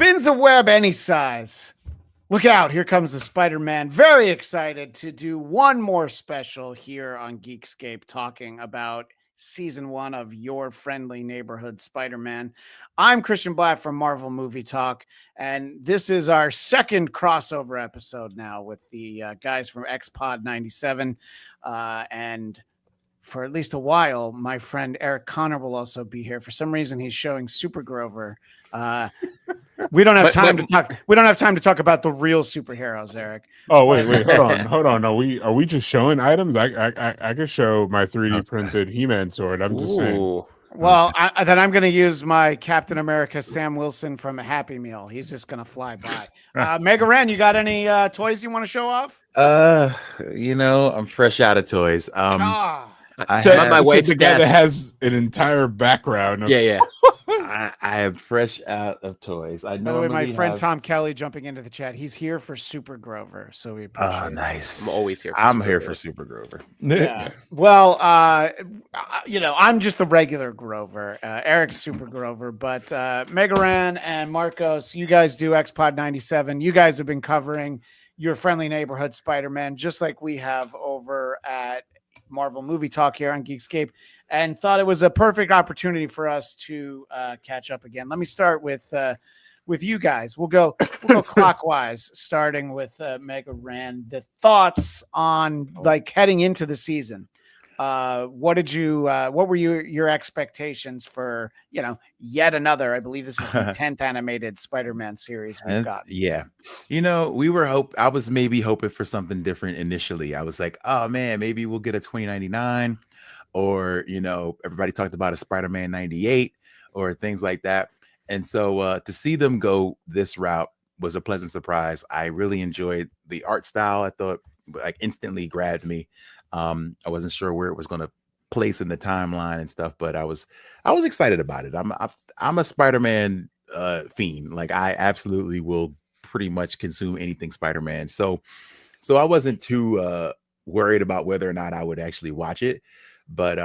spins a web any size. Look out, here comes the Spider-Man. Very excited to do one more special here on Geekscape talking about season 1 of Your Friendly Neighborhood Spider-Man. I'm Christian Blatt from Marvel Movie Talk, and this is our second crossover episode now with the guys from X-Pod 97. And for at least a while, my friend Eric Connor will also be here. For some reason, he's showing Super Grover. We don't have time to talk. We don't have time to talk about the real superheroes, Eric. Oh wait, hold on. Are we just showing items? I could show my 3D printed He-Man sword. I'm just saying. Well, then I'm going to use my Captain America Sam Wilson from a Happy Meal. He's just going to fly by. Mega Ran, you got any toys you want to show off? I'm fresh out of toys. I have my wife's the guy that has an entire background. Yeah. I am fresh out of toys. By the way, my friend Tom Kelly jumping into the chat. He's here for Super Grover, so we appreciate it. Nice. I'm always here. I'm here for Super Grover. Yeah. Well, I'm just the regular Grover. Eric's Super Grover, but Mega Ran and Marcos, you guys do X-Pod 97. You guys have been covering Your Friendly Neighborhood Spider-Man, just like we have over at Marvel Movie Talk here on Geekscape, and thought it was a perfect opportunity for us to catch up again. Let me start with you guys. We'll go clockwise, starting with Mega Ran. The thoughts on like heading into the season. What were your expectations for yet another? I believe this is the 10th animated Spider-Man series we've got. Yeah, I was maybe hoping for something different initially. I was like, oh man, maybe we'll get a 2099, or everybody talked about a Spider-Man 98 or things like that. And so to see them go this route was a pleasant surprise. I really enjoyed the art style. I thought like instantly grabbed me. I wasn't sure where it was going to place in the timeline and stuff, but I was excited about it. I'm a Spider-Man fiend. Like I absolutely will pretty much consume anything Spider-Man. So I wasn't too worried about whether or not I would actually watch it. But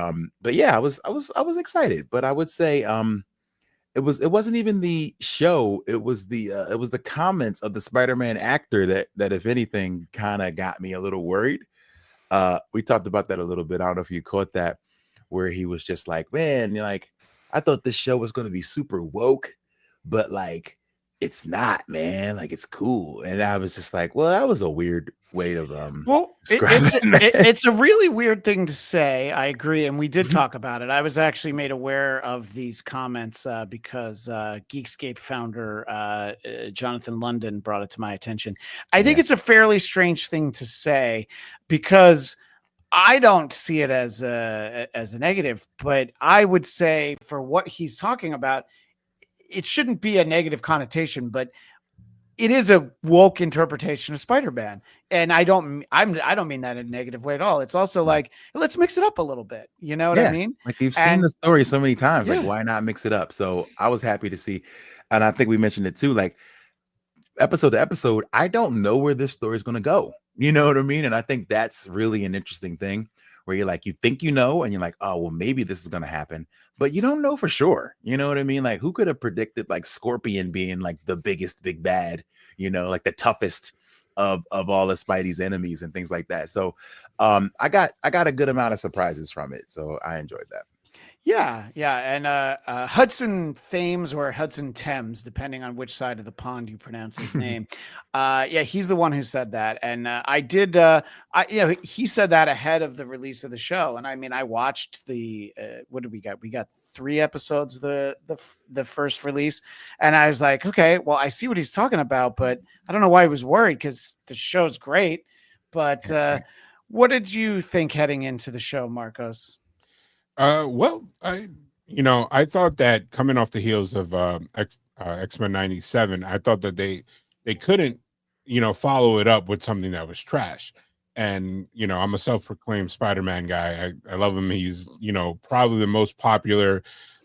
yeah, I was excited. But I would say it wasn't even the show. It was the comments of the Spider-Man actor that if anything kind of got me a little worried. We talked about that a little bit. I don't know if you caught that, where he was just like, man, like, I thought this show was going to be super woke, but like, it's not, man. Like, it's cool. And I was just like, well, that was a weird way of it's a really weird thing to say. I agree, and we did talk about it. I was actually made aware of these comments because Geekscape founder Jonathan London brought it to my attention. I think it's a fairly strange thing to say because I don't see it as a negative, but I would say for what he's talking about, it shouldn't be a negative connotation, but it is a woke interpretation of Spider-Man. And I don't mean that in a negative way at all. It's also like, let's mix it up a little bit. You know what I mean? Like you've seen the story so many times. Like, why not mix it up? So I was happy to see. And I think we mentioned it too, like episode to episode, I don't know where this story is going to go. You know what I mean? And I think that's really an interesting thing where you're like, you think, and you're like, oh, well, maybe this is going to happen, but you don't know for sure. You know what I mean? Like, who could have predicted like Scorpion being like the biggest big bad, like the toughest of all of Spidey's enemies and things like that. So I got a good amount of surprises from it. So I enjoyed that. Yeah. And Hudson Thames or Hudson Thames, depending on which side of the pond you pronounce his name. He's the one who said that. And I did, he said that ahead of the release of the show. And I mean, I watched the, what did we got? We got 3 episodes of the first release. And I was like, okay, well, I see what he's talking about, but I don't know why he was worried because the show's great. But what did you think heading into the show, Marcos? Well, I thought that coming off the heels of X-Men 97, I thought that they couldn't, follow it up with something that was trash. And, I'm a self-proclaimed Spider-Man guy. I love him. He's, probably the most popular,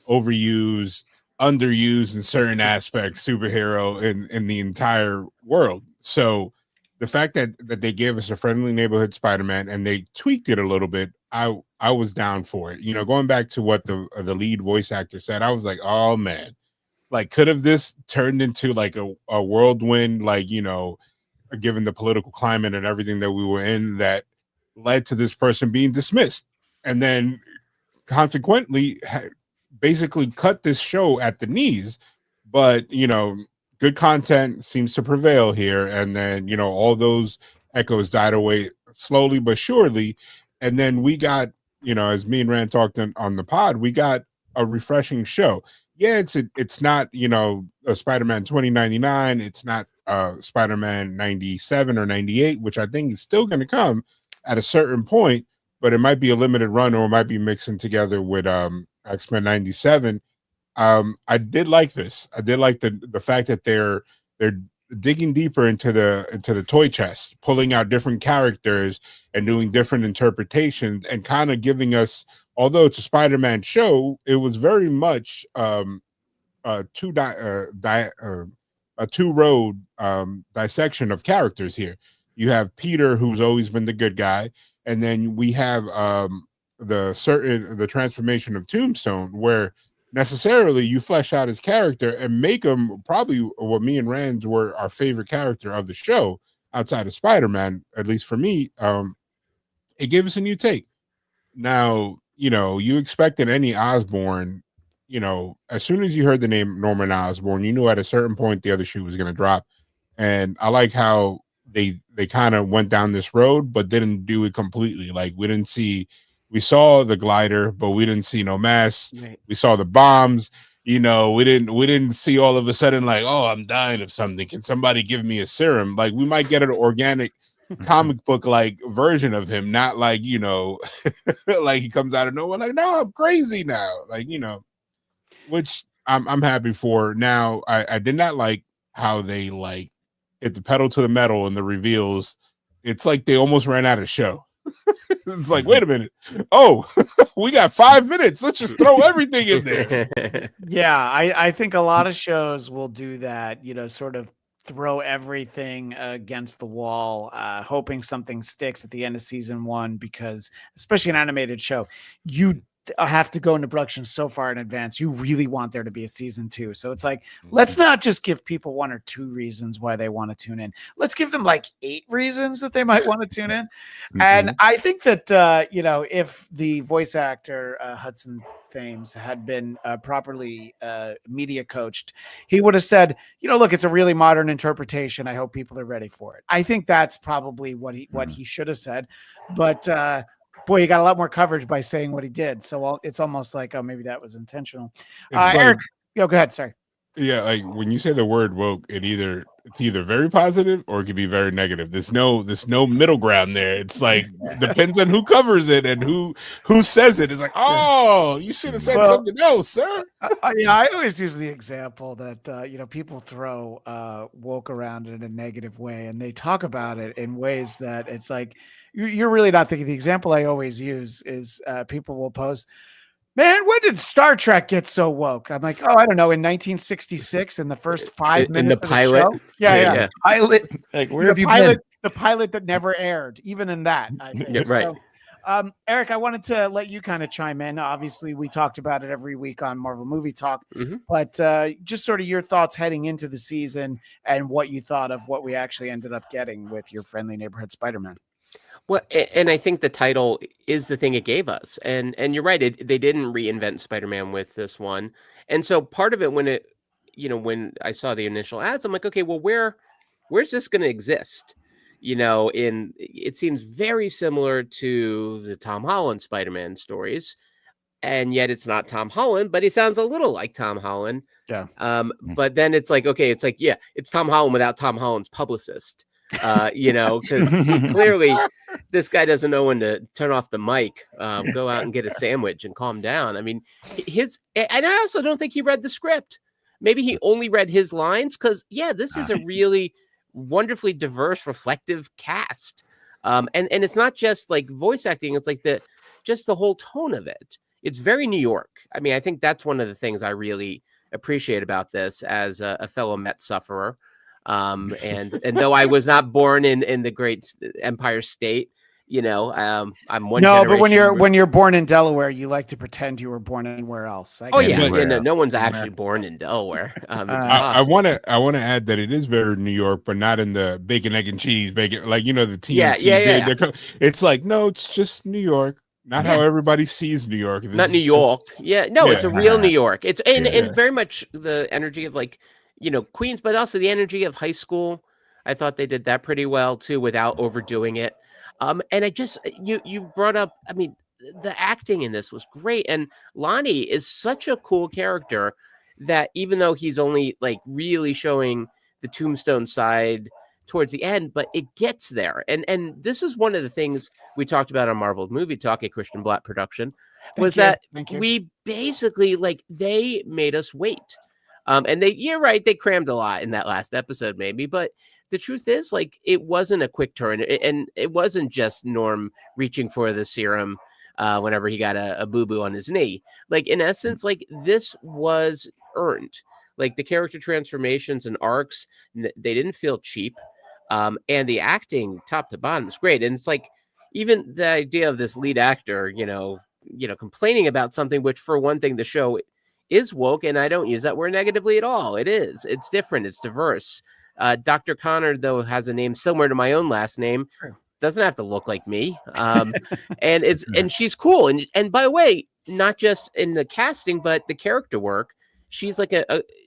overused, underused in certain aspects superhero in the entire world. So the fact that they gave us a friendly neighborhood Spider-Man and they tweaked it a little bit, I was down for it. Going back to what the lead voice actor said, I was like, oh man, Like, could have this turned into like a whirlwind, like, given the political climate and everything that we were in, that led to this person being dismissed, and then consequently basically cut this show at the knees. But good content seems to prevail here, and then all those echoes died away slowly but surely, and then we got, as me and Rand talked on the pod, we got a refreshing show. Yeah, it's not a Spider-Man 2099, it's not Spider-Man 97 or 98, which I think is still going to come at a certain point, but it might be a limited run, or it might be mixing together with X-Men 97. I did like this. I did like the fact that they're digging deeper into the toy chest, pulling out different characters and doing different interpretations, and kind of giving us, although it's a Spider-Man show, it was very much a two-road dissection of characters here. You have Peter, who's always been the good guy, and then we have the transformation of Tombstone, where necessarily you flesh out his character and make him probably what me and Rand were our favorite character of the show outside of Spider-Man, at least for me. It gave us a new take. Now, you expected any Osborn, as soon as you heard the name Norman Osborn, you knew at a certain point the other shoe was going to drop. And I like how they kind of went down this road, but didn't do it completely. Like, we saw the glider, but we didn't see no mask. Right. We saw the bombs. We didn't see all of a sudden, like, oh, I'm dying of something. Can somebody give me a serum? Like, we might get an organic comic book like version of him, not like, like he comes out of nowhere, like, no, I'm crazy now. Like, which I'm happy for. Now, I did not like how they like hit the pedal to the metal in the reveals. It's like they almost ran out of show. It's like, wait a minute. Oh, we got 5 minutes. Let's just throw everything in there. Yeah, I think a lot of shows will do that, sort of throw everything against the wall, hoping something sticks at the end of season one, because especially an animated show, you have to go into production so far in advance. You really want there to be a season two. So it's like, let's not just give people 1 or 2 reasons why they want to tune in. Let's give them like 8 reasons that they might want to tune in. And I think that, if the voice actor, Hudson Thames, had been properly media coached, he would have said, look, it's a really modern interpretation. I hope people are ready for it. I think that's probably what he should have said. But, boy, he got a lot more coverage by saying what he did. So it's almost like, oh, maybe that was intentional. Eric, go ahead. Sorry. Yeah, like when you say the word woke, it's either very positive or it could be very negative. There's no middle ground there. It's like depends on who covers it and who says it. It's like, oh, you should have said something else, sir. I always use the example that people throw woke around in a negative way, and they talk about it in ways that it's like you're really not thinking. The example I always use is people will post, man, when did Star Trek get so woke? I'm like, oh, I don't know, in 1966, in the first 5 minutes in the of pilot. the show. Yeah. Pilot. Like, where have you been? The pilot that never aired, even in that, I think. Yeah, right. So, Eric, I wanted to let you kind of chime in. Obviously, we talked about it every week on Marvel Movie Talk, but just sort of your thoughts heading into the season and what you thought of what we actually ended up getting with your friendly neighborhood Spider-Man. Well, and I think the title is the thing it gave us. And you're right, they didn't reinvent Spider-Man with this one. And so part of it, when I saw the initial ads, I'm like, okay, well, where's this going to exist? It seems very similar to the Tom Holland Spider-Man stories. And yet it's not Tom Holland, but he sounds a little like Tom Holland. Yeah. But then it's like, okay, it's Tom Holland without Tom Holland's publicist. Because clearly this guy doesn't know when to turn off the mic, go out and get a sandwich and calm down. I mean, and I also don't think he read the script. Maybe he only read his lines, because this is a really wonderfully diverse, reflective cast. And it's not just like voice acting. It's like the whole tone of it. It's very New York. I mean, I think that's one of the things I really appreciate about this as a fellow Met sufferer. And though I was not born in the great Empire State, I'm one. No, but when generation you're born in Delaware, you like to pretend you were born anywhere else. Oh yeah, Anywhere no, else. no one's actually born in Delaware. It's Uh, I impossible. want to add that it is very New York, but not in the bacon, egg, and cheese bacon, like the TNT Yeah. did. It's like, no, it's just New York, not how everybody sees New York. This Not New is York. just- Yeah, no, it's a real New York. It's and Yeah. very much the energy of Queens, but also the energy of high school. I thought they did that pretty well too, without overdoing it. And I just you brought up, I mean, the acting in this was great, and Lonnie is such a cool character that even though he's only like really showing the Tombstone side towards the end, but it gets there. And this is one of the things we talked about on Marvel Movie Talk, a Christian Blatt production, was that Thank you. we basically they made us wait. And you're right, they crammed a lot in that last episode, maybe, but the truth is, it wasn't a quick turn, and it wasn't just Norm reaching for the serum whenever he got a boo-boo on his knee. In essence, this was earned. The character transformations and arcs, they didn't feel cheap. And the acting top to bottom is great. And it's even the idea of this lead actor, complaining about something, which for one thing, the show is woke, and I don't use that word negatively at all. It is. It's different. It's diverse. Dr. Connor, though, has a name similar to my own last name. True. Doesn't have to look like me. And she's cool. And by the way, not just in the casting, but the character work. She's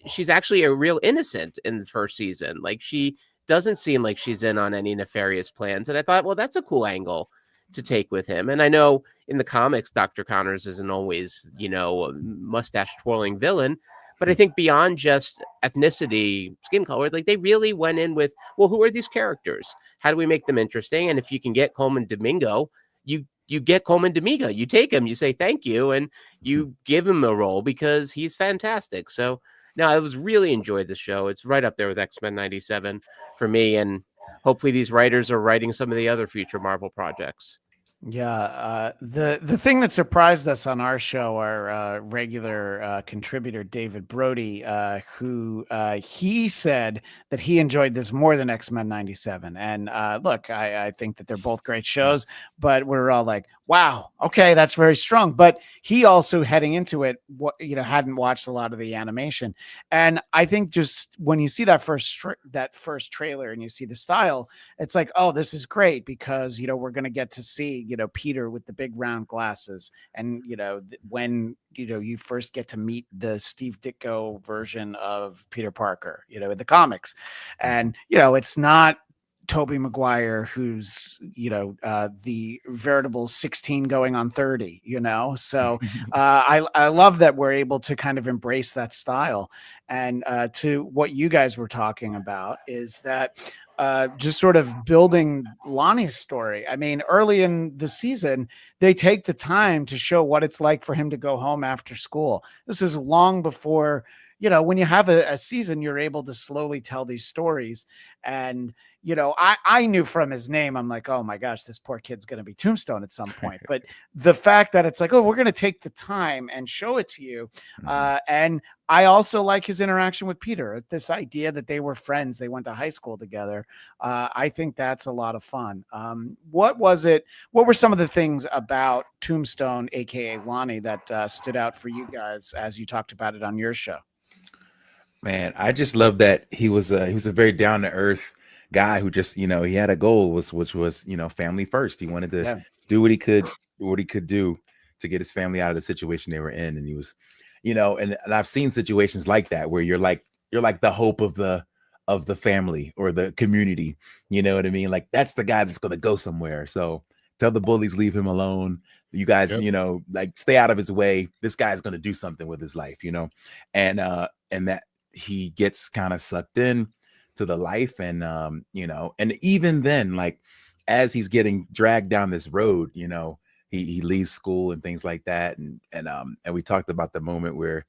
she's actually a real innocent in the first season. She doesn't seem like she's in on any nefarious plans. And I thought, well, that's a cool angle to take with him. And I know in the comics, Dr. Connors isn't always, a mustache twirling villain. But I think beyond just ethnicity, skin color, they really went in with, well, who are these characters? How do we make them interesting? And if you can get Coleman Domingo, you get Coleman Domingo. You take him, you say thank you, and you give him the role because he's fantastic. So, no, I was really enjoyed the show. It's right up there with X-Men 97 for me, and hopefully these writers are writing some of the other future Marvel projects. Yeah, the thing that surprised us on our show, our regular contributor David Brody, who he said that he enjoyed this more than X-Men 97. And look, I think that they're both great shows, but we're all like, wow, okay, that's very strong. But he also, heading into it, hadn't watched a lot of the animation, and I think just when you see that first trailer and you see the style, it's like, oh, this is great because we're going to get to see Peter with the big round glasses, and when you first get to meet the Steve Ditko version of Peter Parker, in the comics, and it's not Tobey Maguire, who's the veritable 16 going on 30, so I love that we're able to kind of embrace that style. And to what you guys were talking about is that just sort of building Lonnie's story. I mean, early in the season, they take the time to show what it's like for him to go home after school. This is long before, when you have a season, you're able to slowly tell these stories. And, I knew from his name, I'm like, oh my gosh, this poor kid's going to be Tombstone at some point. But the fact that it's like, oh, we're going to take the time and show it to you. And I also like his interaction with Peter, this idea that they were friends. They went to high school together. I think that's a lot of fun. What were some of the things about Tombstone, AKA Lonnie, that stood out for you guys as you talked about it on your show? Man, I just love that he was a very down to earth guy who just, he had a goal which was, family first. He wanted to do what he could do to get his family out of the situation they were in. And he was, and I've seen situations like that where you're like the hope of the family or the community. You know what I mean? Like, that's the guy that's going to go somewhere. So tell the bullies, leave him alone. You guys, stay out of his way. This guy's going to do something with his life, and that he gets kind of sucked in to the life. And, and even then, as he's getting dragged down this road, he leaves school and things like that. And we talked about the moment where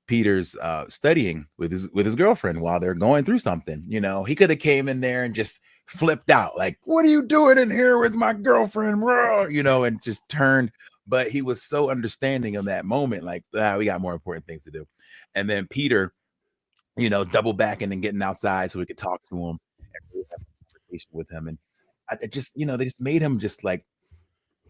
Peter's studying with his girlfriend while they're going through something. He could have came in there and just flipped out, like, what are you doing in here with my girlfriend? And just turned. But he was so understanding of that moment, like, we got more important things to do. And then Peter, double backing and getting outside so we could talk to him and really have a conversation with him. And I just, they just made him just like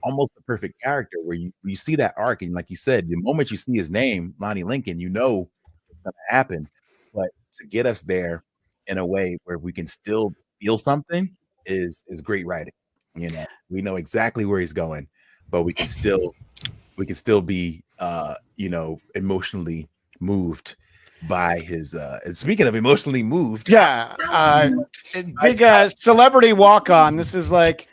almost the perfect character where you see that arc, and like you said, the moment you see his name, Lonnie Lincoln, you know it's going to happen. But to get us there in a way where we can still feel something is great writing. You know, we know exactly where he's going, but we can still be emotionally moved by his and speaking of emotionally moved, Yeah, big celebrity walk on. This is like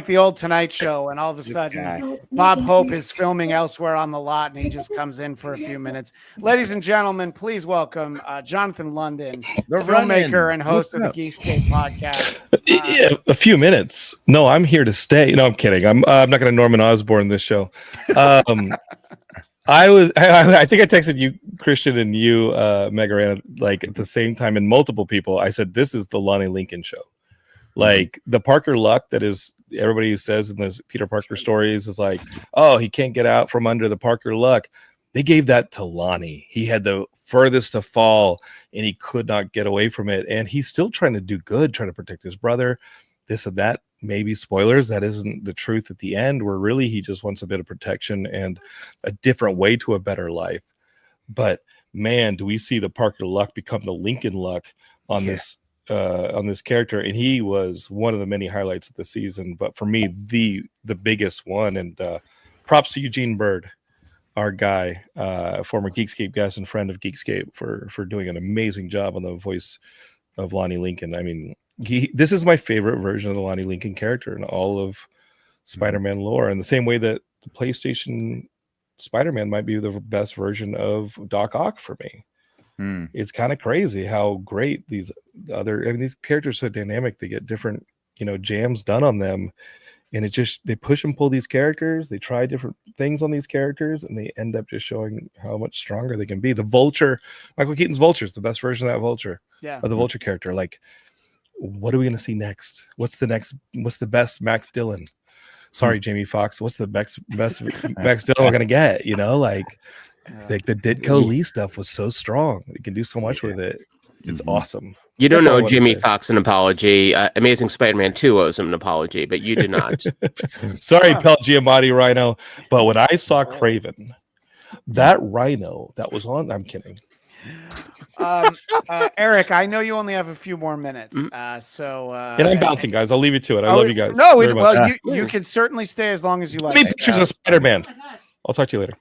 the old Tonight Show, and all of a this sudden, guy. Bob Hope is filming elsewhere on the lot, and he just comes in for a few minutes. Ladies and gentlemen, please welcome Jonathan London, The filmmaker Runnin'. and host What's of the up? Geekscape podcast. Yeah, a few minutes. No, I'm here to stay. No, I'm kidding. I'm not going to Norman Osborn this show. I think I texted you, Christian, and you, Megaran, like at the same time, and multiple people. I said, this is the Lonnie Lincoln show. Like the Parker Luck that is everybody says in those Peter Parker stories is like, oh, he can't get out from under the Parker Luck. They gave that to Lonnie. He had the furthest to fall and he could not get away from it. And he's still trying to do good, trying to protect his brother, this and that. Maybe spoilers, that isn't the truth at the end, where really he just wants a bit of protection and a different way to a better life. But man, do we see the Parker Luck become the Lincoln Luck on this character, and he was one of the many highlights of the season. But for me, the biggest one, and props to Eugene Bird, our guy, former Geekscape guest and friend of Geekscape, for doing an amazing job on the voice of Lonnie Lincoln. I mean, this is my favorite version of the Lonnie Lincoln character in all of Spider-Man lore, in the same way that the PlayStation Spider-Man might be the best version of Doc Ock for me. It's kind of crazy how great these characters are so dynamic. They get different, jams done on them, and they push and pull these characters. They try different things on these characters, and they end up just showing how much stronger they can be. The Vulture, Michael Keaton's Vulture, is the best version of that Vulture. Yeah, of the Vulture character. Like, what are we going to see next? What's the best Max Dillon? Sorry, Jamie Foxx. What's the best Max Dillon we're going to get? Like the Ditko Lee stuff was so strong. You can do so much with it. It's awesome. You don't That's all I know wanna Jimmy say. Fox an apology. Amazing Spider-Man 2 owes him an apology, but you do not. Sorry, Pell Giamatti Rhino. But when I saw Craven, that Rhino that was on, I'm kidding. Eric, I know you only have a few more minutes, so And I'm bouncing, guys. I'll leave you to it. I love you guys. No, very much. you can certainly stay as long as you like. Give me pictures of Spider-Man. I'll talk to you later.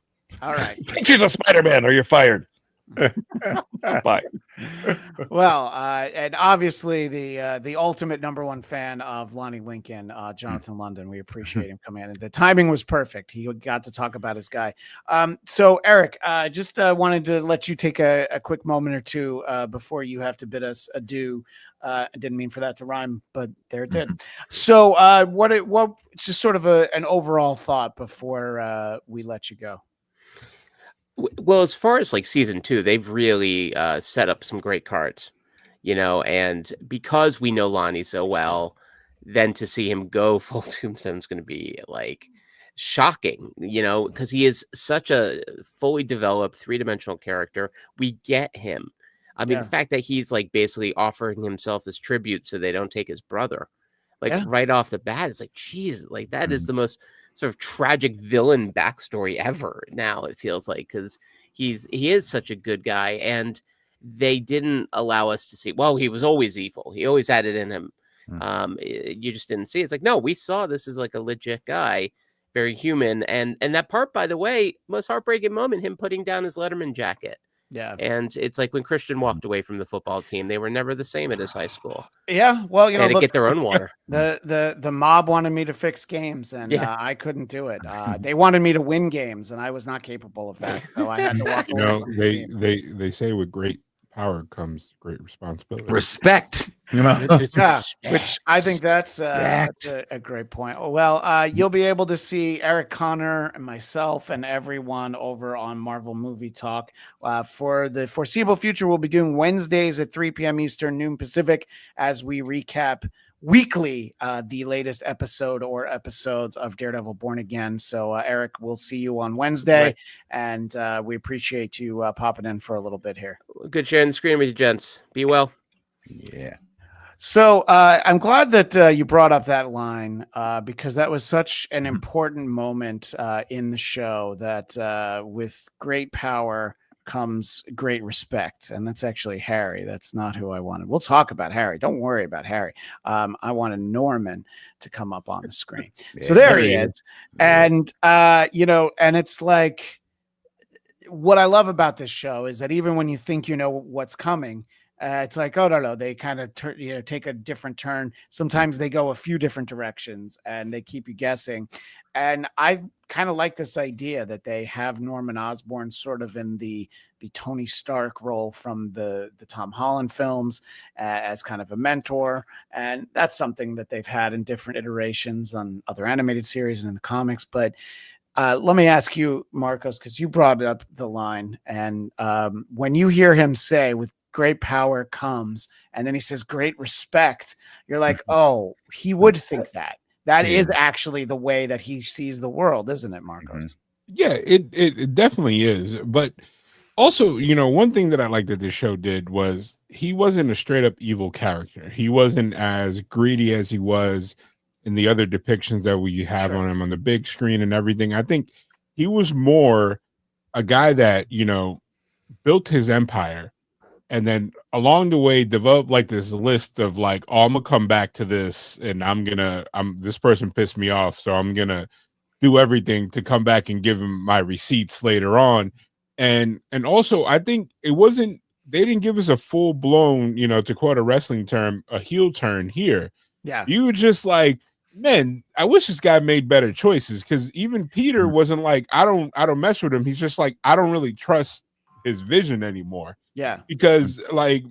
All right. Pictures of Spider-Man or you're fired. Bye. Well, and obviously the ultimate number one fan of Lonnie Lincoln, Jonathan London. We appreciate him coming in. The timing was perfect. He got to talk about his guy. So Eric, just wanted to let you take a quick moment or two before you have to bid us adieu. I didn't mean for that to rhyme, but there it did. So what just sort of an overall thought before we let you go? Well, as far as like season 2, they've really set up some great cards, and because we know Lonnie so well, then to see him go full Tombstone is going to be like shocking, because he is such a fully developed 3-dimensional character. We get him. I mean, the fact that he's like basically offering himself as tribute so they don't take his brother, right off the bat, it's like, geez, like that is the most sort of tragic villain backstory ever. Now it feels like, because he is such a good guy, and they didn't allow us to see, well, he was always evil. He always had it in him. You just didn't see it. It's like, no, we saw this is like a legit guy, very human. And that part, by the way, most heartbreaking moment, him putting down his Letterman jacket. Yeah. And it's like when Christian walked away from the football team, they were never the same at his high school. Yeah. Well, They had to get their own water. The mob wanted me to fix games, and I couldn't do it. They wanted me to win games, and I was not capable of that. So I had to walk away from the team. they say with great power comes great responsibility. Respect. Yeah, which I think that's a great point. Well, you'll be able to see Eric Connor and myself and everyone over on Marvel Movie Talk. For the foreseeable future, we'll be doing Wednesdays at 3 p.m. Eastern, noon Pacific, as we recap weekly the latest episode or episodes of Daredevil Born Again. So Eric, we'll see you on Wednesday, and we appreciate you popping in for a little bit here. Good sharing the screen with you, gents. Be well. Yeah. So I'm glad that you brought up that line because that was such an important moment in the show that with great power comes great respect. And that's actually Harry. That's not who I wanted. We'll talk about Harry. Don't worry about Harry. I wanted Norman to come up on the screen. So there he is. And, and it's like, what I love about this show is that even when you think you know what's coming, it's like, oh no, they kind of take a different turn. Sometimes they go a few different directions and they keep you guessing. And I kind of like this idea that they have Norman Osborn sort of in the Tony Stark role from the Tom Holland films as kind of a mentor. And that's something that they've had in different iterations on other animated series and in the comics. But let me ask you, Marcos, because you brought up the line. And when you hear him say, with great power comes, and then he says great respect, you're like, oh, he would think that. That is actually the way that he sees the world, isn't it, Marcos? Yeah, it definitely is. But also, one thing that I like that this show did was he wasn't a straight up evil character. He wasn't as greedy as he was in the other depictions that we have on him on the big screen and everything. I think he was more a guy that, built his empire and then along the way developed like this list of like, oh, I'm gonna come back to this and this person pissed me off, so I'm gonna do everything to come back and give him my receipts later on. And also I think they didn't give us a full blown, to quote a wrestling term, a heel turn here. Yeah. You were just like, man, I wish this guy made better choices, because even Peter wasn't like, I don't mess with him. He's just like, I don't really trust his vision anymore. Yeah. Because like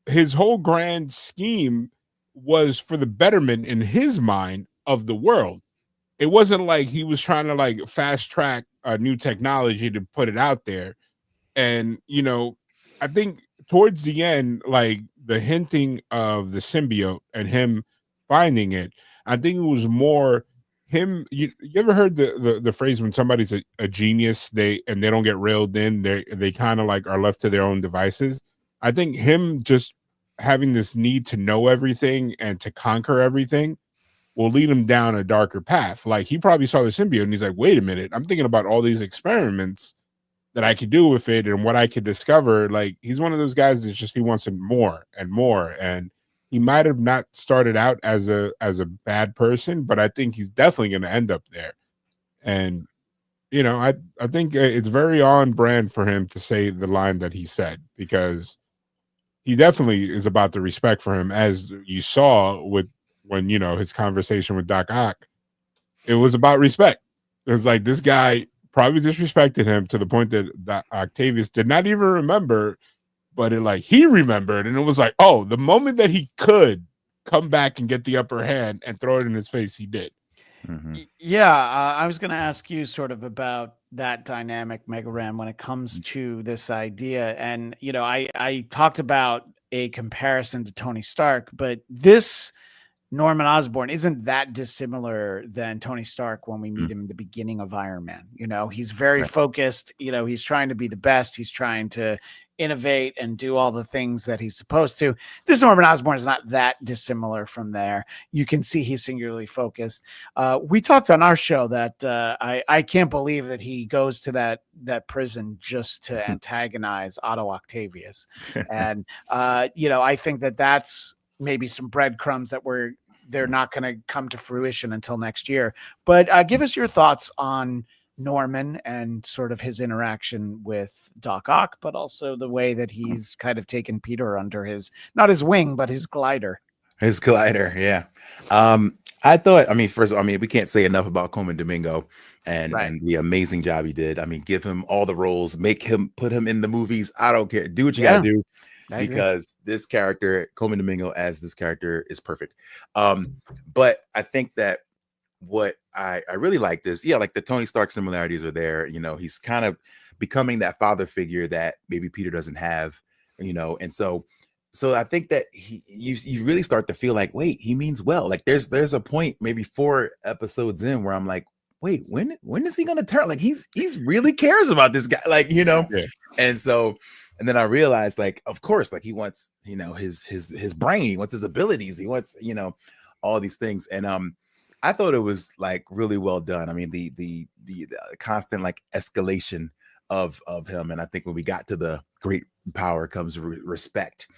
his whole grand scheme was for the betterment in his mind of the world. It wasn't like he was trying to like fast track a new technology to put it out there. And, I think towards the end, like the hinting of the symbiote and him finding it, I think it was more him. You ever heard the phrase when somebody's a genius, they don't get railed in, they kind of like are left to their own devices. I think him just having this need to know everything and to conquer everything will lead him down a darker path. Like he probably saw the symbiote and he's like, wait a minute, I'm thinking about all these experiments that I could do with it and what I could discover. Like he's one of those guys that's just, he wants more and more. And he might have not started out as a bad person, but I think he's definitely going to end up there. And, I think it's very on brand for him to say the line that he said, because he definitely is about the respect for him, as you saw when his conversation with Doc Ock. It was about respect. It was like this guy probably disrespected him to the point that Octavius did not even remember. But he remembered, and it was like, oh, the moment that he could come back and get the upper hand and throw it in his face, he did. Yeah, I was going to ask you sort of about that dynamic, Mega Ran, when it comes to this idea. And, I talked about a comparison to Tony Stark, but this Norman Osborn isn't that dissimilar than Tony Stark when we meet him in the beginning of Iron Man. He's very focused. He's trying to be the best. He's trying to innovate and do all the things that he's supposed to. This Norman Osborn is not that dissimilar from there. You can see he's singularly focused. We talked on our show that I can't believe that he goes to that prison just to antagonize Otto Octavius. And, I think that that's maybe some breadcrumbs that they're not going to come to fruition until next year. But give us your thoughts on Norman and sort of his interaction with Doc Ock, but also the way that he's kind of taken Peter under not his wing, but his glider. His glider, yeah. I thought, first of all, we can't say enough about Coleman Domingo and the amazing job he did. Give him all the roles, put him in the movies. I don't care. Do what you gotta do. Because this character, Coleman Domingo as this character, is perfect. But I think that what I really like this, like the Tony Stark similarities are there. He's kind of becoming that father figure that maybe Peter doesn't have, and so I think that you really start to feel like, wait, he means well. Like there's a point maybe 4 episodes in where I'm like, wait, when is he gonna turn? Like he's really cares about this guy, Yeah. And so And then I realized, like, of course, like he wants, you know, his brain, he wants his abilities, he wants, you know, all these things. And I thought it was like really well done. I mean, the constant like escalation of him. And I think when we got to the great power comes respect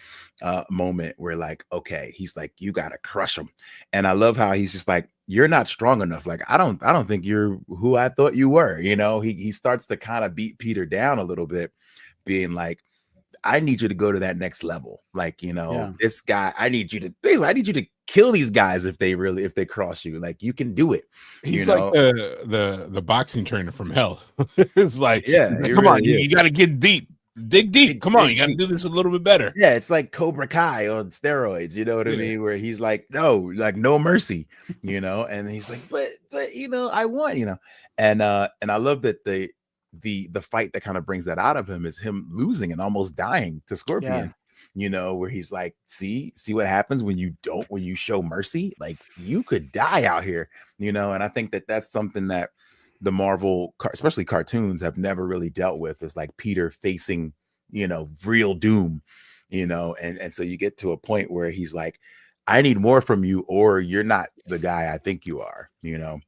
moment where like, okay, he's like, you gotta crush him. And I love how he's just like, you're not strong enough. Like, I don't think you're who I thought you were. You know, he starts to kind of beat Peter down a little bit, being like, I need you to go to that next level. Like, you know, this guy, I need you to kill these guys if they cross you. Like, you can do it. He's you know? like the boxing trainer from hell. It's like, Yeah, he's like, it come on, really you got to get deep, dig deep. Come on, you got to deep. do this a little bit better. Yeah, it's like Cobra Kai on steroids, you know what I mean? Where he's like, no, like no mercy, you know, and he's like, but you know, I want, you know, and I love that the fight that kind of brings that out of him is him losing and almost dying to Scorpion, you know, where he's like, see what happens when you show mercy, like you could die out here, you know. And I think that that's something that the Marvel, especially cartoons, have never really dealt with, is like Peter facing, you know, real doom, you know, and so you get to a point where he's like, I need more from you, or you're not the guy I think you are, you know.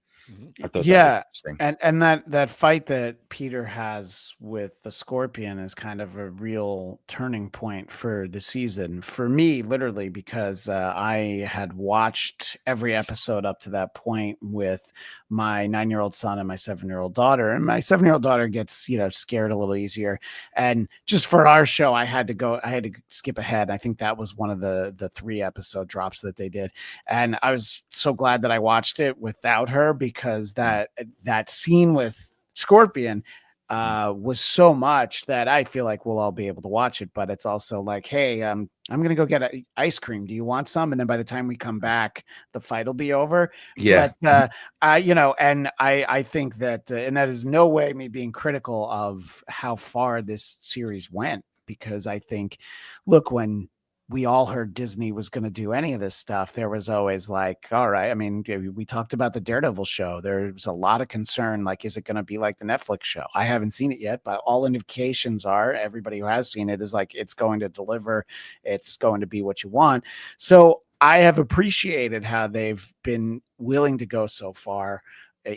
I thought that was interesting. And that fight that Peter has with the Scorpion is kind of a real turning point for the season for me, literally, because I had watched every episode up to that point with my 9-year-old son and my 7-year-old daughter, and my 7-year-old daughter gets, you know, scared a little easier. And just for our show, I had to skip ahead. I think that was one of the 3 episode drops that they did, and I was so glad that I watched it without her, because that scene with Scorpion was so much that I feel like we'll all be able to watch it. But it's also like, hey, I'm gonna go get ice cream. Do you want some? And then by the time we come back, the fight will be over. Yeah. But you know, and I think that, and that is no way me being critical of how far this series went, because I think, look, when we all heard Disney was going to do any of this stuff, there was always like, all right. I mean, we talked about the Daredevil show. There was a lot of concern. Like, is it going to be like the Netflix show? I haven't seen it yet, but all indications are, everybody who has seen it is like, it's going to deliver. It's going to be what you want. So I have appreciated how they've been willing to go so far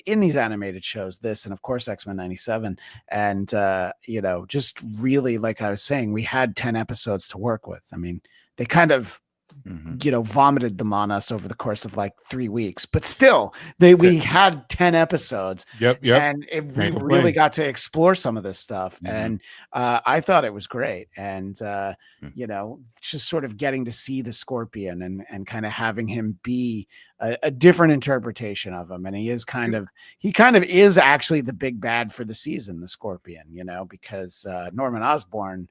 in these animated shows, this, and of course, X-Men 97. And, you know, just really, like I was saying, we had 10 episodes to work with. I mean, they kind of, you know, vomited them on us over the course of like 3 weeks, but still we had 10 episodes. Yep. And we really got to explore some of this stuff. And I thought it was great. And, you know, just sort of getting to see the Scorpion and kind of having him be a different interpretation of him. And he kind of is actually the big bad for the season, the Scorpion, you know, because Norman Osborn,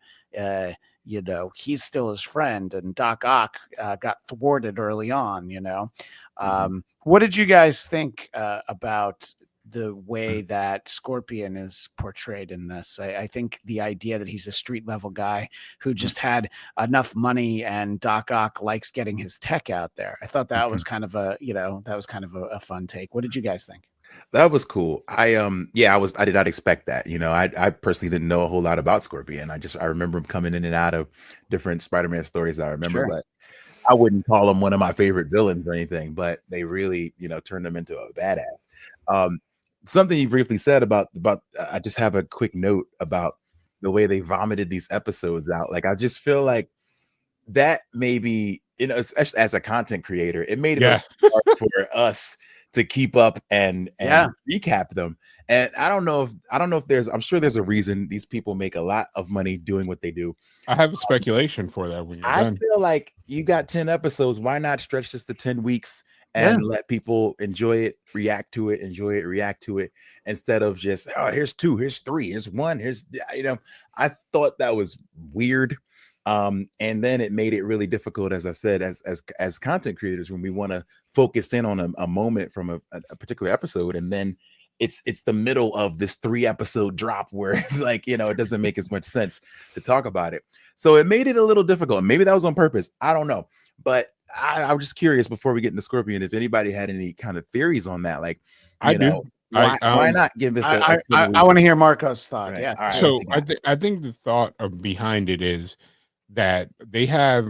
you know, he's still his friend, and Doc Ock got thwarted early on, you know. What did you guys think about the way that Scorpion is portrayed in this? I think the idea that he's a street level guy who just had enough money, and Doc Ock likes getting his tech out there. I thought that was kind of a fun take. What did you guys think? That was cool. I did not expect that. You know, I personally didn't know a whole lot about Scorpion. I remember him coming in and out of different Spider-Man stories that I remember, but I wouldn't call him one of my favorite villains or anything, but they really, you know, turned him into a badass. Something you briefly said about I just have a quick note about the way they vomited these episodes out. Like, I just feel like that maybe, you know, especially as a content creator, it made it hard for us to keep up and recap them. And I don't know if I'm sure there's a reason these people make a lot of money doing what they do. I have a speculation for that. When you're done. Feel like you got 10 episodes. Why not stretch this to 10 weeks and let people enjoy it, react to it, instead of just, oh, here's 2, here's 3, here's 1, here's, you know. I thought that was weird. And then it made it really difficult, as I said, as content creators, when we want to focus in on a moment from a particular episode, and then it's the middle of this 3 episode drop where it's like, you know, it doesn't make as much sense to talk about it. So it made it a little difficult. Maybe that was on purpose. I don't know. But I was just curious, before we get into Scorpion, if anybody had any kind of theories on that. Like, I do. Why not give us a X-Men I week? want to hear Marco's thought. Right. Yeah. All right. So what you got? I think the thought behind it is that they have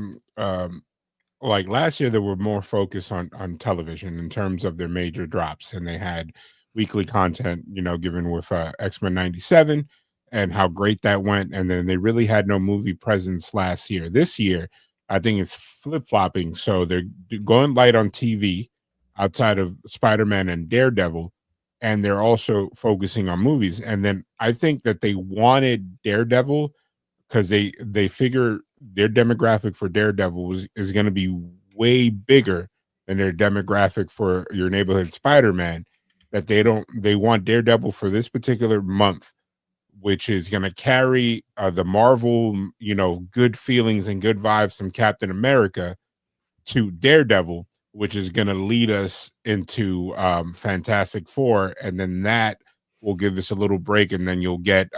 like last year they were more focused on television in terms of their major drops, and they had weekly content, given with X-Men 97 and how great that went, and then they really had no movie presence last year. This year I think it's flip-flopping, so they're going light on TV outside of Spider-Man and Daredevil, and they're also focusing on movies. And then I think that they wanted Daredevil because they figure their demographic for Daredevil is going to be way bigger than their demographic for your neighborhood Spider-Man. That they want Daredevil for this particular month, which is going to carry the Marvel, good feelings and good vibes from Captain America to Daredevil, which is going to lead us into Fantastic Four, and then that will give us a little break, and then you'll get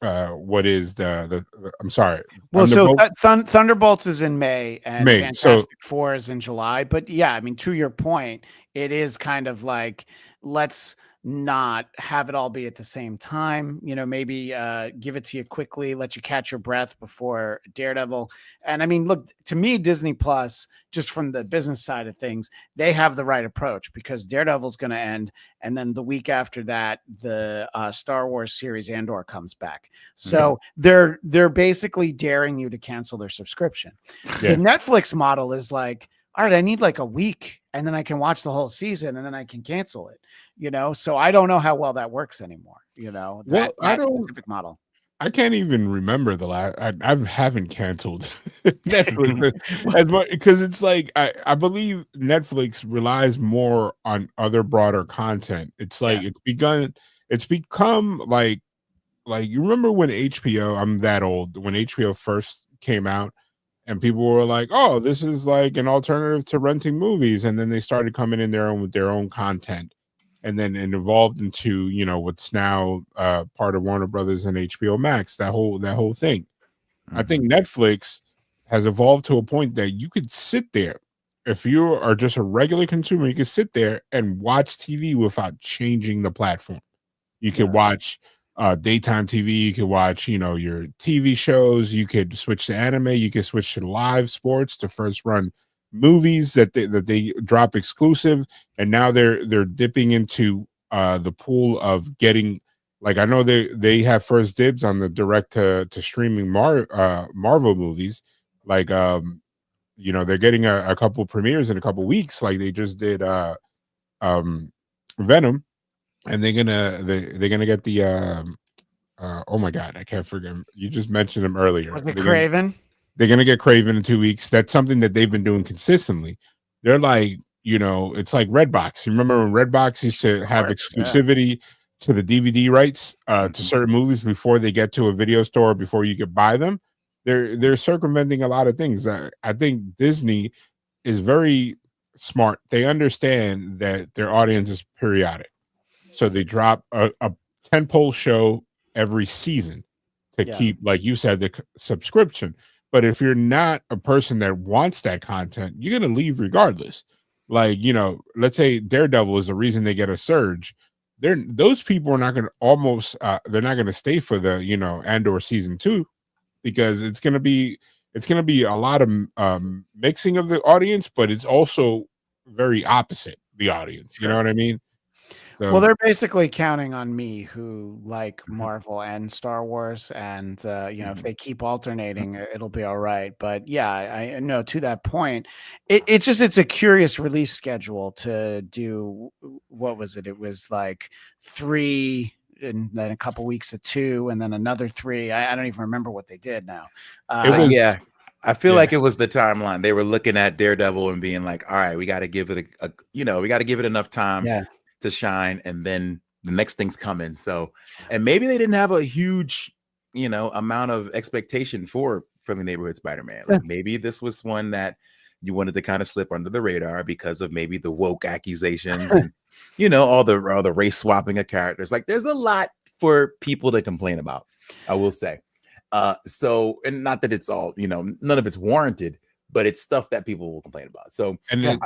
what is the I'm sorry. Well, Thunderbolt? so Thunderbolts is in May and May, Fantastic Four is in July. But yeah, I mean, to your point, it is kind of like, let's not have it all be at the same time. Maybe give it to you quickly, let you catch your breath before Daredevil. And I mean, look, to me, Disney Plus, just from the business side of things, they have the right approach because Daredevil's going to end, and then the week after that, the Star Wars series Andor comes back. So they're basically daring you to cancel their subscription. Yeah. The Netflix model is like, all right, I need like a week and then I can watch the whole season and then I can cancel it, So I don't know how well that works anymore, that specific model. I can't even remember the last. I haven't canceled Netflix because it's like I believe Netflix relies more on other broader content. It's like it's become like you remember when HBO? I'm that old. When HBO first came out, and people were like, "Oh, this is like an alternative to renting movies," and then they started coming in with their own content. And then it evolved into what's now part of Warner Brothers and HBO Max. That whole thing. I think Netflix has evolved to a point that you could sit there, if you are just a regular consumer, you could sit there and watch TV without changing the platform. You could watch daytime TV. You could watch your TV shows. You could switch to anime. You could switch to live sports, to first run movies that they drop exclusive, and now they're dipping into the pool of getting, like, I know they have first dibs on the direct to streaming Marvel movies, like they're getting a couple premieres in a couple weeks, like they just did Venom, and they're gonna get the oh my god, I can't forget him. You just mentioned him earlier. Was it Craven? They're going to get Craven in 2 weeks. That's something that they've been doing consistently. They're like, it's like Redbox. You remember when Redbox used to have exclusivity to the DVD rights to certain movies before they get to a video store, before you could buy them? They're circumventing a lot of things. I think Disney is very smart. They understand that their audience is periodic. So they drop a tentpole show every season to keep, like you said, the subscription. But if you're not a person that wants that content, you're going to leave regardless. Like, let's say Daredevil is the reason they get a surge. Those people are not going to they're not going to stay for the, Andor season 2, because it's going to be a lot of mixing of the audience, but it's also very opposite the audience. You know what I mean? So, well, they're basically counting on me, who like Marvel and Star Wars, and if they keep alternating, it'll be all right. But yeah, I know, to that point, it's a curious release schedule to do. What was it? It was like 3, and then a couple weeks of 2, and then another 3. I don't even remember what they did now. I feel like it was the timeline. They were looking at Daredevil and being like, all right, we got to give it we got to give it enough time to shine, and then the next thing's coming. So, and maybe they didn't have a huge, amount of expectation for Friendly Neighborhood Spider-Man. Like maybe this was one that you wanted to kind of slip under the radar because of maybe the woke accusations and, all the race swapping of characters. Like, there's a lot for people to complain about, I will say. So, and not that it's all, none of it's warranted, but it's stuff that people will complain about. So, and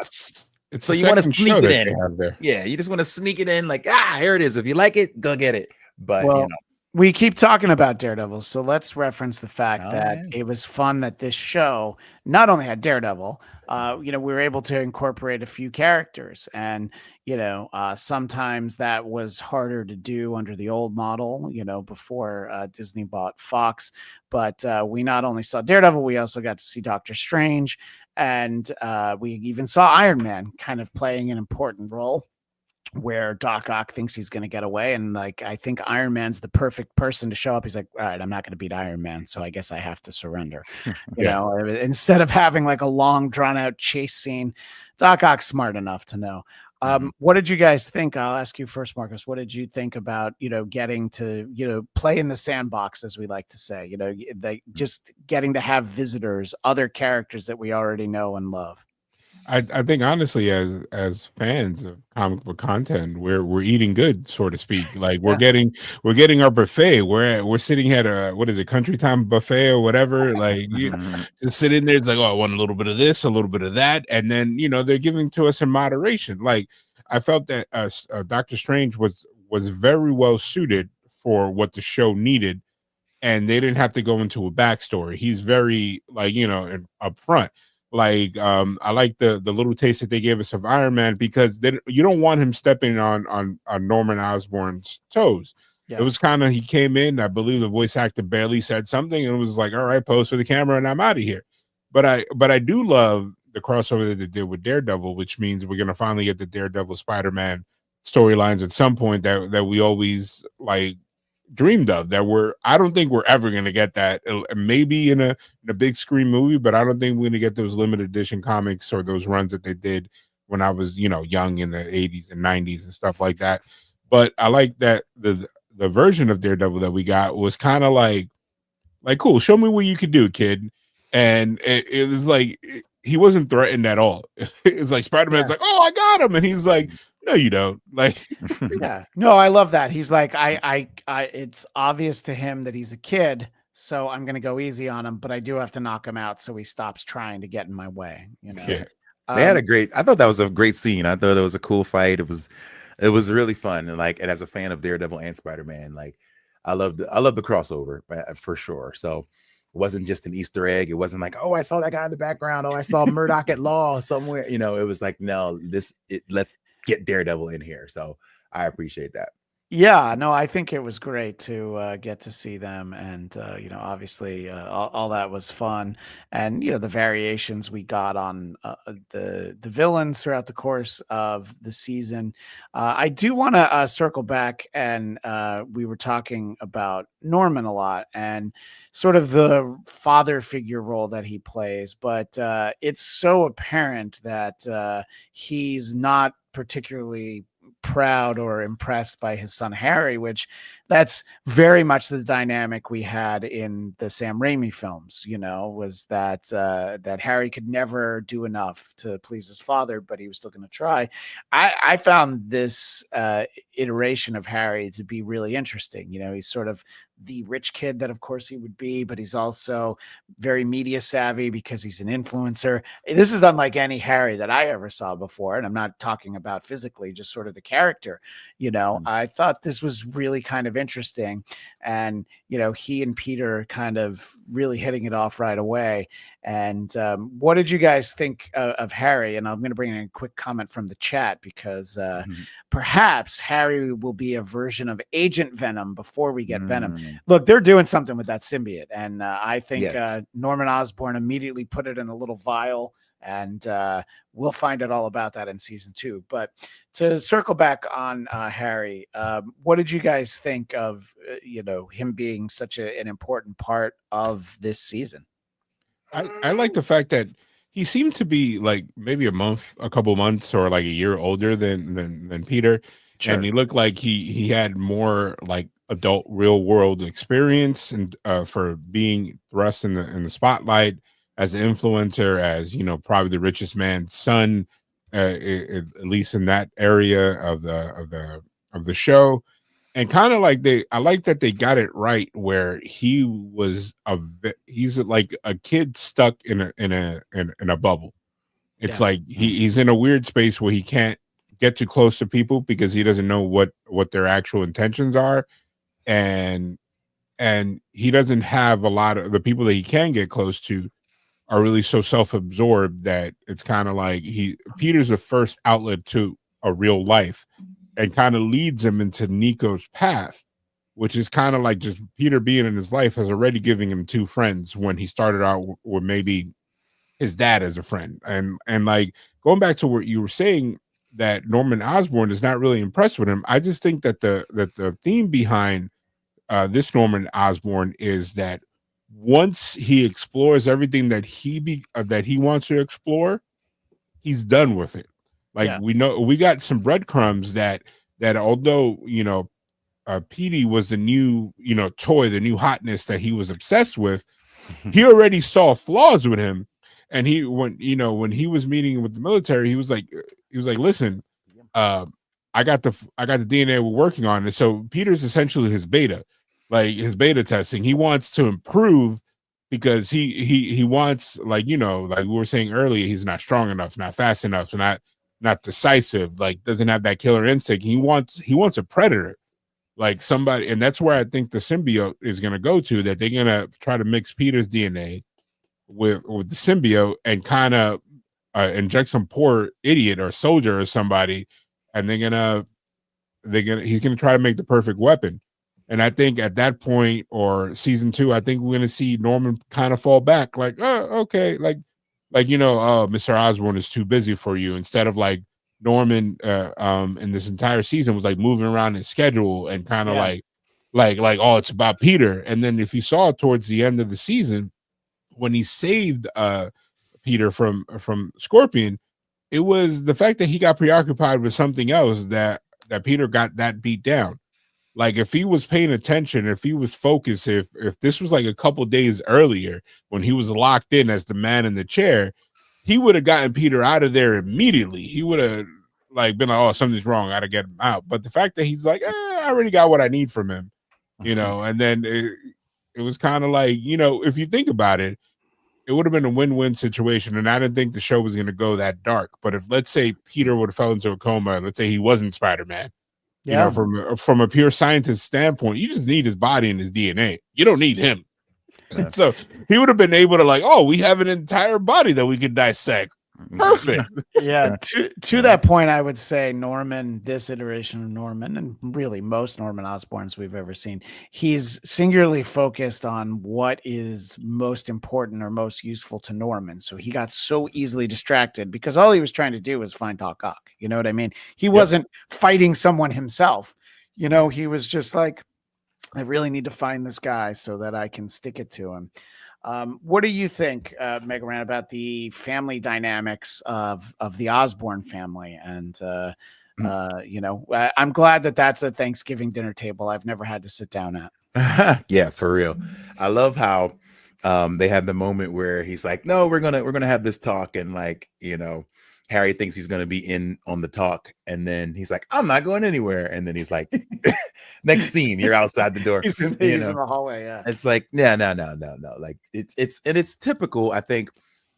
it's So the you want to second sneak show it that they in. have there. Yeah, you just want to sneak it in, like, here it is. If you like it, go get it. But Well, we keep talking about Daredevil, so let's reference the fact Oh, that yeah. it was fun that this show not only had Daredevil, we were able to incorporate a few characters, and sometimes that was harder to do under the old model, before Disney bought Fox. But we not only saw Daredevil, we also got to see Doctor Strange, and we even saw Iron Man kind of playing an important role, where Doc Ock thinks he's going to get away. And like, I think Iron Man's the perfect person to show up. He's like, all right, I'm not going to beat Iron Man, so I guess I have to surrender. Yeah. Instead of having like a long drawn out chase scene, Doc Ock's smart enough to know. What did you guys think? I'll ask you first, Marcus. What did you think about, getting to, play in the sandbox, as we like to say, just getting to have visitors, other characters that we already know and love? I think honestly, as fans of comic book content, we're eating good, so to speak. Like we're getting our buffet. We're sitting at a, what is it, Country Time buffet or whatever. Like you just sit in there. It's like, oh, I want a little bit of this, a little bit of that, and then they're giving to us in moderation. Like I felt that Doctor Strange was very well suited for what the show needed, and they didn't have to go into a backstory. He's very up front. Like I like the little taste that they gave us of Iron Man, because you don't want him stepping on Norman Osborn's toes. Yeah. It was kind of, he came in, I believe the voice actor barely said something, and it was like, all right, pose for the camera and I'm out of here. But I do love the crossover that they did with Daredevil, which means we're gonna finally get the Daredevil Spider-Man storylines at some point that we always like dreamed of. I don't think we're ever going to get that. Maybe in a big screen movie, but I don't think we're going to get those limited edition comics or those runs that they did when I was young in the 80s and 90s and stuff like that. But I like that the version of Daredevil that we got was kind of like cool, show me what you could do, kid. And it was like he wasn't threatened at all. It's like Spider-Man's like, oh, I got him, and he's like, no, you don't. Like, yeah, no, I love that. He's like, I it's obvious to him that he's a kid, so I'm gonna go easy on him, but I do have to knock him out so he stops trying to get in my way. Yeah. They had I thought that was a great scene. I thought it was a cool fight. It was really fun. And and as a fan of Daredevil and Spider-Man, like I love the crossover for sure. So it wasn't just an Easter egg. It wasn't like, oh, I saw that guy in the background. Oh, I saw Murdoch at Law somewhere. It was like, no, let's get Daredevil in here. So I appreciate that. Yeah, no, I think it was great to get to see them, and obviously all that was fun, and the variations we got on the villains throughout the course of the season. I do want to circle back, and we were talking about Norman a lot and sort of the father figure role that he plays, but it's so apparent that he's not particularly proud or impressed by his son Harry, which that's very much the dynamic we had in the Sam Raimi films, was that Harry could never do enough to please his father, but he was still going to try. I found this iteration of Harry to be really interesting. He's sort of the rich kid that of course he would be, but he's also very media savvy because he's an influencer. This is unlike any Harry that I ever saw before. And I'm not talking about physically, just sort of the character. I thought this was really kind of interesting. And, he and Peter kind of really hitting it off right away. And what did you guys think of Harry? And I'm going to bring in a quick comment from the chat because perhaps Harry will be a version of Agent Venom before we get Venom. Look, they're doing something with that symbiote. And I think Norman Osborn immediately put it in a little vial. And we'll find out all about that in season 2. But to circle back on Harry, what did you guys think of, him being such an important part of this season? I like the fact that he seemed to be like maybe a couple months or like a year older than Peter. Sure. And he looked like he had more like adult real world experience and for being thrust in the spotlight as an influencer, as probably the richest man's son, at least in that area of the show. And kind of like I like that they got it right where he's like a kid stuck in a bubble, It's Yeah. like he's in a weird space where he can't get too close to people because he doesn't know what their actual intentions are, and he doesn't have a lot of the people that he can get close to are really so self-absorbed that it's kind of like Peter's the first outlet to a real life and kind of leads him into Nico's path, which is kind of like just Peter being in his life has already given him two friends when he started out with maybe his dad as a friend. And like going back to what you were saying that Norman Osborn is not really impressed with him. I just think that the theme behind this Norman Osborn is that once he explores everything that he wants to explore, he's done with it. Like Yeah. we know we got some breadcrumbs that although Petey was the new toy, the new hotness that he was obsessed with, he already saw flaws with him. And when he was meeting with the military, he was like, listen, I got the DNA we're working on. And so Peter's essentially his beta testing. He wants to improve because he wants, like we were saying earlier, he's not strong enough, not fast enough, not decisive, like doesn't have that killer instinct. He wants a predator, like somebody, and that's where I think the symbiote is going to go to, that they're going to try to mix Peter's DNA with the symbiote and kind of inject some poor idiot or soldier or somebody, and he's gonna try to make the perfect weapon. And I think at that point, or season 2, I think we're gonna see Norman kind of fall back, like, oh, okay, Mr. Osborn is too busy for you, instead of like Norman in this entire season was like moving around his schedule and kind of like oh, it's about Peter. And then if you saw towards the end of the season, when he saved Peter from Scorpion, it was the fact that he got preoccupied with something else that Peter got that beat down. Like if he was paying attention, if he was focused, if this was like a couple days earlier when he was locked in as the man in the chair, he would have gotten Peter out of there immediately. He would have like been like, oh, something's wrong, I gotta get him out. But the fact that he's like, I already got what I need from him, and then it was kind of like, if you think about it, it would have been a win-win situation. And I didn't think the show was going to go that dark. But if, let's say, Peter would have fell into a coma, let's say he wasn't Spider-Man, from a pure scientist standpoint, you just need his body and his DNA. You don't need him. Yeah. So he would have been able to, like, oh, we have an entire body that we could dissect. Perfect. Yeah. To that point, I would say Norman, this iteration of Norman, and really most Norman Osborns we've ever seen, he's singularly focused on what is most important or most useful to Norman. So he got so easily distracted because all he was trying to do was find Doc Ock. You know what I mean? He wasn't fighting someone himself. He was just like, I really need to find this guy so that I can stick it to him. What do you think, Mega Ran, about the family dynamics of the Osborn family? And, I'm glad that that's a Thanksgiving dinner table I've never had to sit down at. Yeah, for real. I love how they had the moment where he's like, no, we're gonna have this talk, and like, Harry thinks he's gonna be in on the talk, and then he's like, I'm not going anywhere, and then he's like, next scene, you're outside the door. He's in the hallway. Yeah, it's like, no. Like it's typical, I think,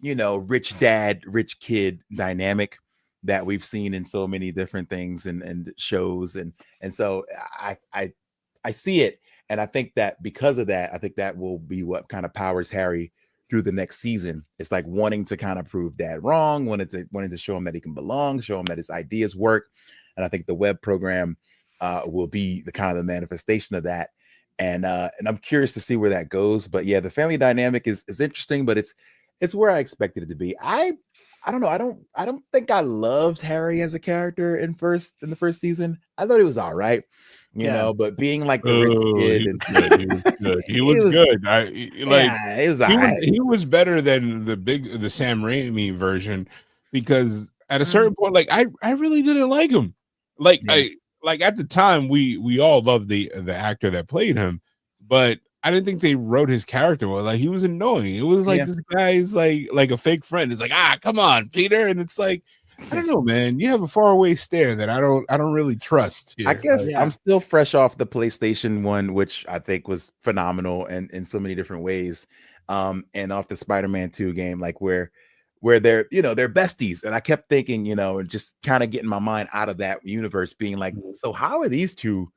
rich dad, rich kid dynamic that we've seen in so many different things and shows, and so I see it, and I think that because of that, I think that will be what kind of powers Harry through the next season. It's like wanting to kind of prove dad wrong, wanting to show him that he can belong, show him that his ideas work. And I think the web program will be the kind of the manifestation of that. And I'm curious to see where that goes. But yeah, the family dynamic is interesting, but it's where I expected it to be. I don't know. I don't think I loved Harry as a character in the first season. I thought he was all right. You know, but being like the rich kid, he was good. It was all right. He was better than the Sam Raimi version, because at a certain point, like I really didn't like him. Like at the time, we all loved the actor that played him, but I didn't think they wrote his character well. Like he was annoying. It was like this guy's like a fake friend. It's like, come on, Peter, and it's like, I don't know, man. You have a faraway stare that I don't really trust here. I guess I'm still fresh off the PlayStation 1, which I think was phenomenal and in so many different ways. And off the Spider-Man 2 game, like where where they're besties. And I kept thinking, and just kind of getting my mind out of that universe, being like, so how are these two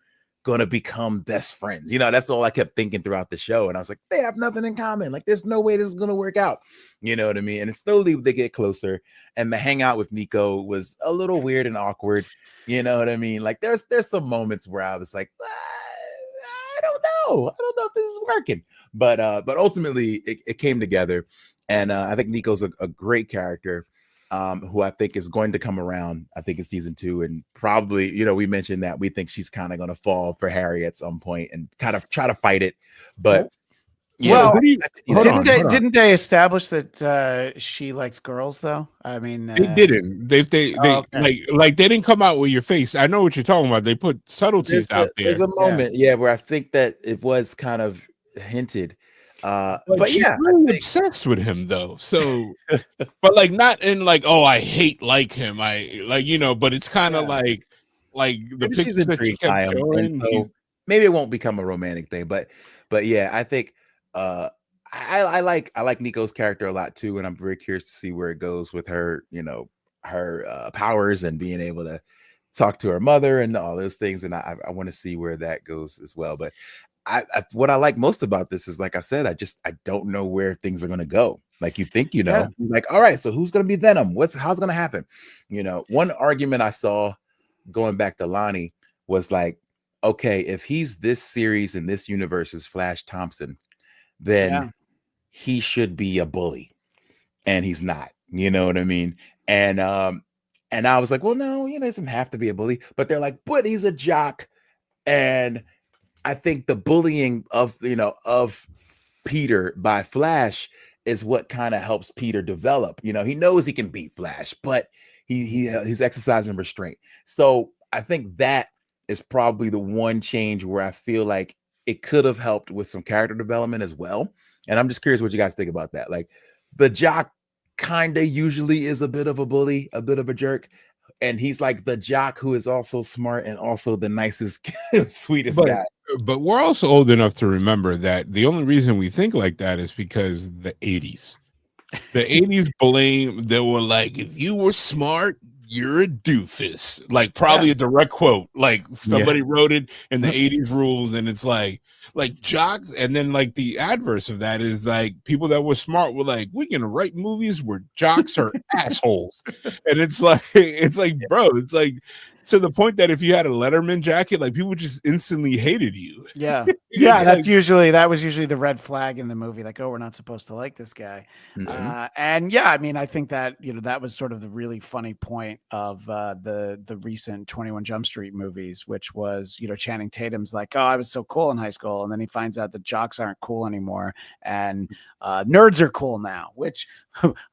going to become best friends? That's all I kept thinking throughout the show. And I was like, they have nothing in common. Like, there's no way this is going to work out. You know what I mean? And slowly they get closer. And the hangout with Nico was a little weird and awkward. You know what I mean? Like, there's some moments where I was like, I don't know if this is working. But ultimately it came together. And I think Nico's a great character, who I think is going to come around, I think, in season 2. And probably, we mentioned that we think she's kind of going to fall for Harry at some point and kind of try to fight it. But didn't they establish that she likes girls though? I mean, they didn't. They okay. like they didn't come out with your face. I know what you're talking about. They put subtleties out there. There's a moment, where I think that it was kind of hinted. But she's really obsessed with him though. So, but like not in like, oh, I hate like him. I like, but it's kind of like the maybe pictures that she kept showing. So maybe it won't become a romantic thing, but yeah, I think I like Nico's character a lot too, and I'm very curious to see where it goes with her, her powers and being able to talk to her mother and all those things, and I want to see where that goes as well. But what I like most about this is, like I said, I don't know where things are going to go. Like, you think, like, all right, so who's going to be Venom? How's going to happen? One argument I saw going back to Lonnie was like, okay, if he's this series in this universe is Flash Thompson, then he should be a bully, and he's not. You know what I mean? And I was like, well, no, he doesn't have to be a bully. But they're like, but he's a jock, and I think the bullying of Peter by Flash is what kind of helps Peter develop. He knows he can beat Flash, but he's exercising restraint. So I think that is probably the one change where I feel like it could have helped with some character development as well. And I'm just curious what you guys think about that. Like, the jock kind of usually is a bit of a bully, a bit of a jerk. And he's like the jock who is also smart and also the nicest, sweetest guy. But we're also old enough to remember that the only reason we think like that is because the 80s. The 80s they were like, if you were smart, you're a doofus. Like, probably a direct quote. Like, somebody wrote it in the 80s rules, and it's like jocks. And then like the adverse of that is like people that were smart were like, we can write movies where jocks are assholes. And it's like bro, it's like to the point that if you had a Letterman jacket, like, people just instantly hated you. Yeah. That was usually the red flag in the movie. Like, oh, we're not supposed to like this guy. And I mean, I think that, that was sort of the really funny point of the recent 21 Jump Street movies, which was, Channing Tatum's like, oh, I was so cool in high school. And then he finds out that jocks aren't cool anymore. And nerds are cool now, which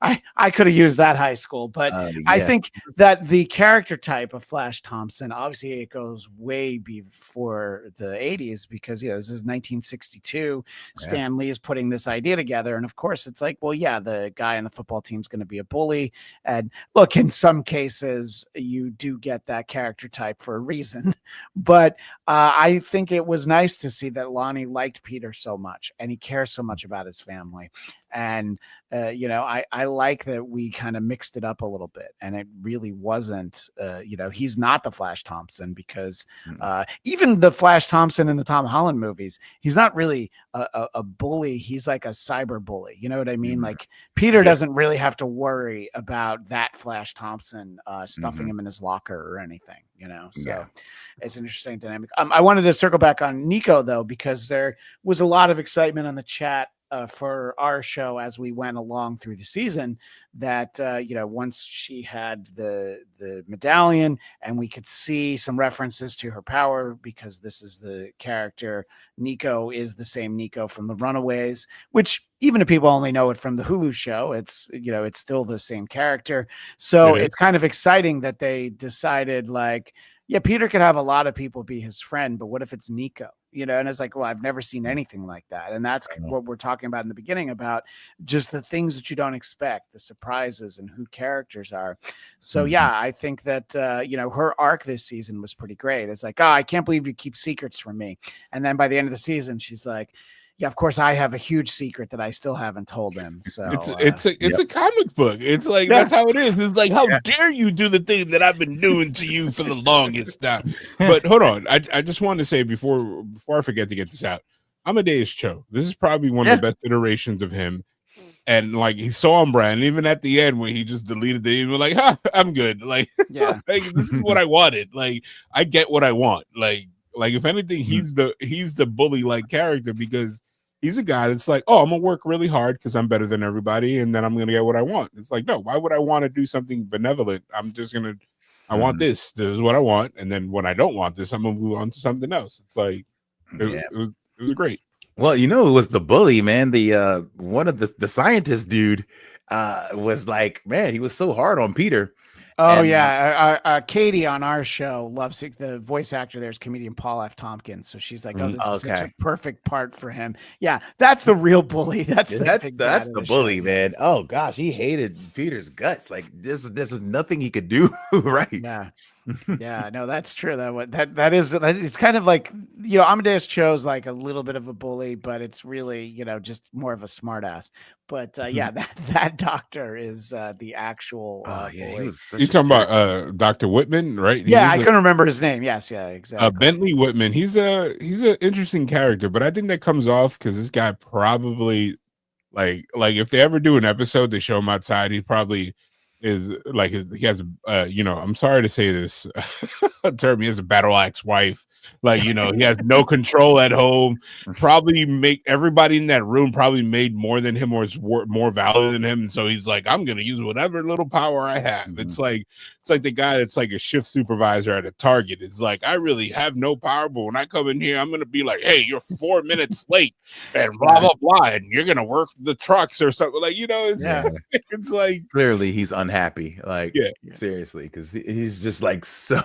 I could have used that high school. But I think that the character type of Flash Thompson, obviously it goes way before the 80s, because this is 1962. Stan Lee is putting this idea together, and of course it's like, well, the guy on the football team is going to be a bully. And look, in some cases you do get that character type for a reason, but I think it was nice to see that Lonnie liked Peter so much and he cares so much about his family. And I like that we kind of mixed it up a little bit, and it really wasn't he's not the Flash Thompson, because even the Flash Thompson in the Tom Holland movies, he's not really a bully. He's like a cyber bully. You know what I mean? Like, Peter doesn't really have to worry about that Flash Thompson stuffing him in his locker or anything, so it's an interesting dynamic. I wanted to circle back on Nico though, because there was a lot of excitement on the chat for our show as we went along through the season, that once she had the medallion and we could see some references to her power, because this is the character, Nico is the same Nico from the Runaways, which even if people only know it from the Hulu show, it's it's still the same character. So it's kind of exciting that they decided, like, Peter could have a lot of people be his friend, but what if it's Nico? And it's like, well, I've never seen anything like that. And that's what we're talking about in the beginning, about just the things that you don't expect, the surprises, and who characters are. So, I think that, her arc this season was pretty great. It's like, oh, I can't believe you keep secrets from me. And then by the end of the season, she's like, yeah, of course, I have a huge secret that I still haven't told him. So It's a comic book. It's like Yeah. that's how it is. It's like, how Yeah. dare you do the thing that I've been doing to you for the longest time. But hold on, I just want to say before I forget to get this out, Amadeus Cho. This is probably one of the best iterations of him. And like he's so on brand, even at the end when he just deleted the email, like, I'm good. Like, yeah, like this is what I wanted. Like, I get what I want. Like if anything, he's the bully like character because he's a guy that's like, oh, I'm gonna work really hard because I'm better than everybody, and then I'm gonna get what I want. It's like, no, why would I want to do something benevolent? I'm just gonna I want this. This is what I want, and then when I don't want this, I'm gonna move on to something else. It's like it was great. Well, you know, it was the bully, man. The one of the scientist dude was like, man, he was so hard on Peter. oh And- yeah. Katie on our show loves it. The voice actor there's comedian Paul F. Tompkins, so she's like, oh, this is such Okay. a perfect part for him. Yeah, that's the real bully. That's the big that's bad the of bully, show. man. Oh gosh, he hated Peter's guts. Like this is nothing he could do, right? Yeah. Yeah, no, that's true. That is it's kind of like, you know, Amadeus Cho's like a little bit of a bully, but it's really, you know, just more of a smartass. But yeah, that doctor is the actual Oh yeah, he bully. was such You a talking jerk. about Dr. Whitman, right? Yeah, I He's a- couldn't remember his name. Yes, yeah, exactly. Bentley Whitman. He's an interesting character, but I think that comes off because this guy probably like if they ever do an episode, they show him outside. He probably is like he has you know, I'm sorry to say this term, he has a battle axe wife. Like, you know, he has no control at home. Probably make everybody in that room probably made more than him or is more value than him. And so he's like, I'm gonna use whatever little power I have. It's like the guy that's like a shift supervisor at a Target. It's like, I really have no power, but when I come in here, I'm gonna be like, hey, you're 4 minutes late and blah blah blah, and you're gonna work the trucks or something. Like, you know, it's it's like Clearly he's unhappy. Like, Yeah. seriously, because he's just like so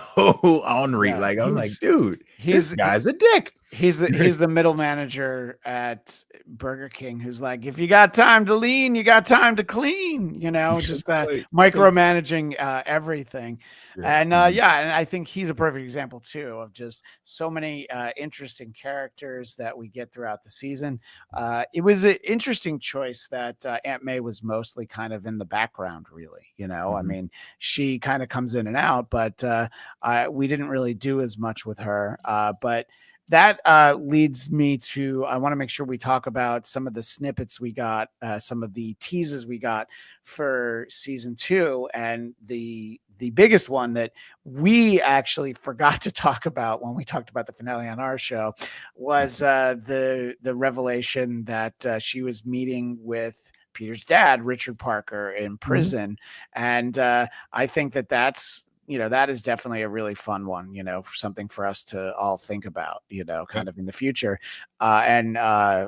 ornery. Yeah, Like, I'm like, he's- dude, this he's guy's a dick. he's the middle manager at Burger King who's like, if you got time to lean, you got time to clean, you know, just micromanaging everything. And yeah, and I think he's a perfect example too of just so many interesting characters that we get throughout the season. It was an interesting choice that Aunt May was mostly kind of in the background, really. You know, I mean, she kind of comes in and out, but we didn't really do as much with her. But that leads me to, I want to make sure we talk about some of the snippets we got, some of the teases we got for season 2, and the biggest one that we actually forgot to talk about when we talked about the finale on our show was the revelation that she was meeting with Peter's dad, Richard Parker, in prison. And I think that's, you know, that is definitely a really fun one, you know, for something for us to all think about, you know, kind of in the future. And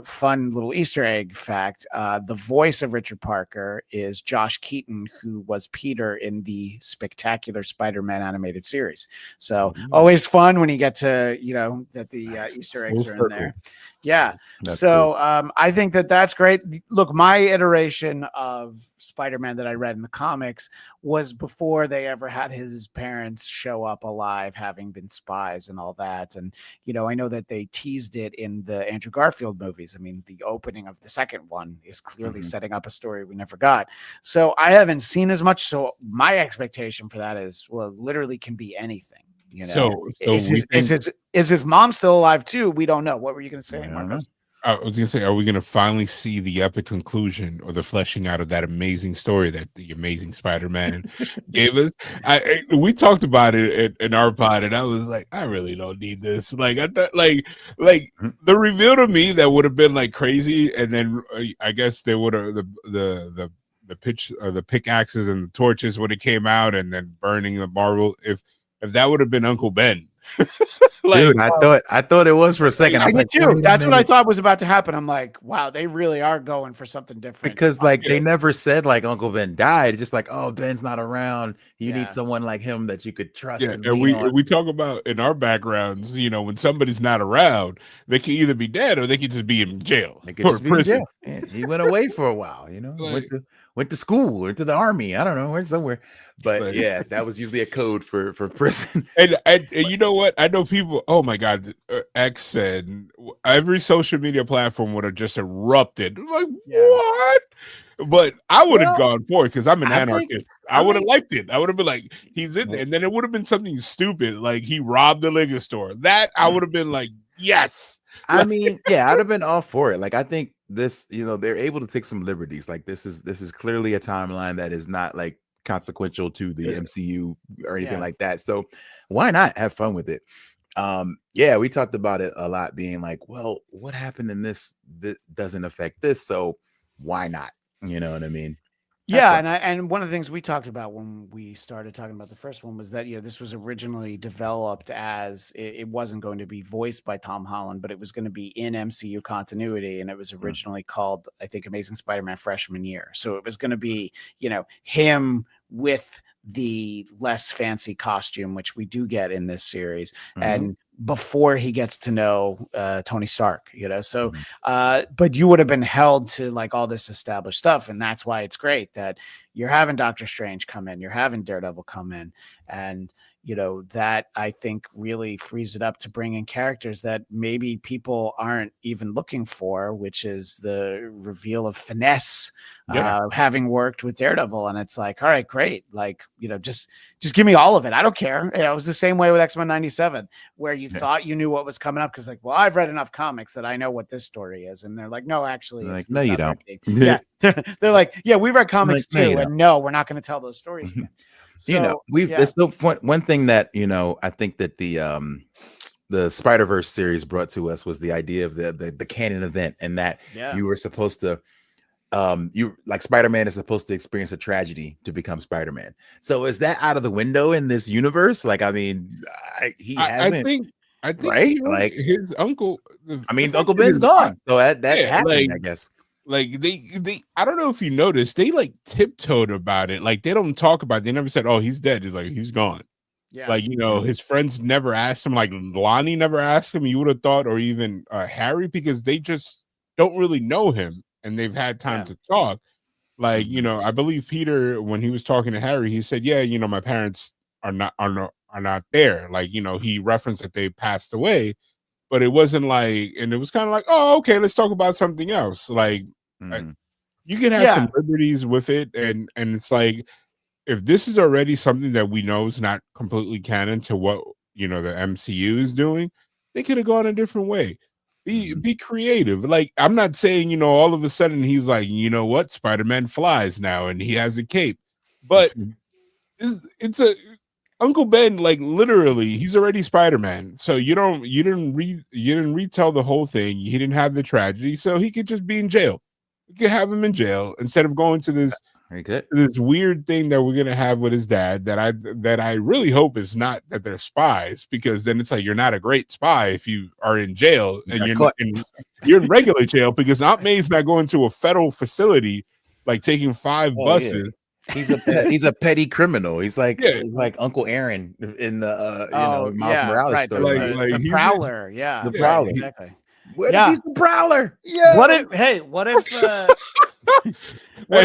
fun little Easter egg fact, the voice of Richard Parker is Josh Keaton, who was Peter in the spectacular Spider-Man animated series. So always fun when you get to, you know, that the Easter eggs are in there. Yeah. That's So I think that's great. Look, my iteration of Spider-Man that I read in the comics was before they ever had his parents show up alive, having been spies and all that. And, you know, I know that they teased it in the Andrew Garfield movies. I mean, the opening of the second one is clearly setting up a story we never got. So I haven't seen as much. So my expectation for that is, well, literally can be anything. You know, is his mom still alive too? We don't know. What were you going to say, Marcos? I was gonna say, are we gonna finally see the epic conclusion or the fleshing out of that amazing story that the Amazing Spider-Man gave us? We talked about it in our pod, and I was like, I really don't need this. Like, I thought, like the reveal to me that would have been like crazy, and then I guess they would have the pickaxes and the torches when it came out, and then burning the marble. If that would have been Uncle Ben. Like, dude, I thought it was for a second. I did too. That's what I thought was about to happen. I'm like, wow, they really are going for something different. Because like they never said like Uncle Ben died. Just like, oh, Ben's not around. You need someone like him that you could trust. Yeah, and we talk about in our backgrounds, you know, when somebody's not around, they can either be dead or they can just be in jail. They could just be in jail. Yeah, he went away for a while, you know. Like, went to school or to the army. I don't know, went somewhere. But Like- yeah, that was usually a code for prison. And you know what? I know people. Oh my God, X said every social media platform would have just erupted. Like Yeah. what? But I would have Well, gone for it because I'm an I think- anarchist. I would have think- liked it. I would have been like, he's in there, and then it would have been something stupid like he robbed the liquor store. That I would have been like, yes. I mean, yeah, I'd have been all for it. Like, I think this, they're able to take some liberties. Like, this is clearly a timeline that is not like consequential to the MCU or anything Yeah. like that. So why not have fun with it? Yeah, we talked about it a lot, being like, well, what happened in this that doesn't affect this, so why not? You know what I mean? Yeah, fun. and one of the things we talked about when we started talking about the first one was that this was originally developed as it wasn't going to be voiced by Tom Holland, but it was going to be in MCU continuity, and it was originally called, I think, Amazing Spider-Man Freshman Year. So it was going to be him with the less fancy costume, which we do get in this series, and before he gets to know Tony Stark, so but you would have been held to like all this established stuff, and that's why it's great that you're having Doctor Strange come in, you're having Daredevil come in, and that I think really frees it up to bring in characters that maybe people aren't even looking for, which is the reveal of Finesse, having worked with Daredevil. And it's like, all right, great. Like, just give me all of it. I don't care. It was the same way with X-Men 97, where you thought you knew what was coming up. Cause like, well, I've read enough comics that I know what this story is. And they're like, no, actually, They're it's like, no, you other don't. thing." Yeah. They're like, yeah, we read comics like, no, you too. And no, we're not going to tell those stories again. So, it's no one thing that I think that the Spider-Verse series brought to us was the idea of the canon event, and that you were supposed to Spider-Man is supposed to experience a tragedy to become Spider-Man. So is that out of the window in this universe? Like, I mean, he hasn't. I think right? Like his uncle. I mean, Uncle Ben's gone, so that happened, I guess. Like they I don't know if you noticed, they like tiptoed about it. Like they don't talk about it. They never said, oh, he's dead. It's like he's gone. yeah. Like, his friends never asked him, like Lonnie never asked him, you would have thought, or even Harry, because they just don't really know him and they've had time to talk. Like, I believe Peter, when he was talking to Harry, he said, yeah, my parents are not there. Like, he referenced that they passed away, but it wasn't like, and it was kind of like, oh, okay, let's talk about something else. Like, you can have some liberties with it, and it's like, if this is already something that we know is not completely canon to what the MCU is doing, they could have gone a different way. Be creative. Like, I'm not saying all of a sudden he's like, what, Spider-Man flies now and he has a cape, but it's a Uncle Ben, like literally, he's already Spider-Man. So you didn't retell the whole thing. He didn't have the tragedy, so he could just be in jail. You could have him in jail instead of going to this weird thing that we're gonna have with his dad. That I really hope is not that they're spies, because then it's like you're not a great spy if you are in jail and you're in regular jail, because Aunt May's not going to a federal facility like taking 5 buses. Yeah. He's a petty criminal. He's like Uncle Aaron in the Miles Morales story. The Prowler, the Prowler, exactly. What if he's the Prowler? Yeah. What if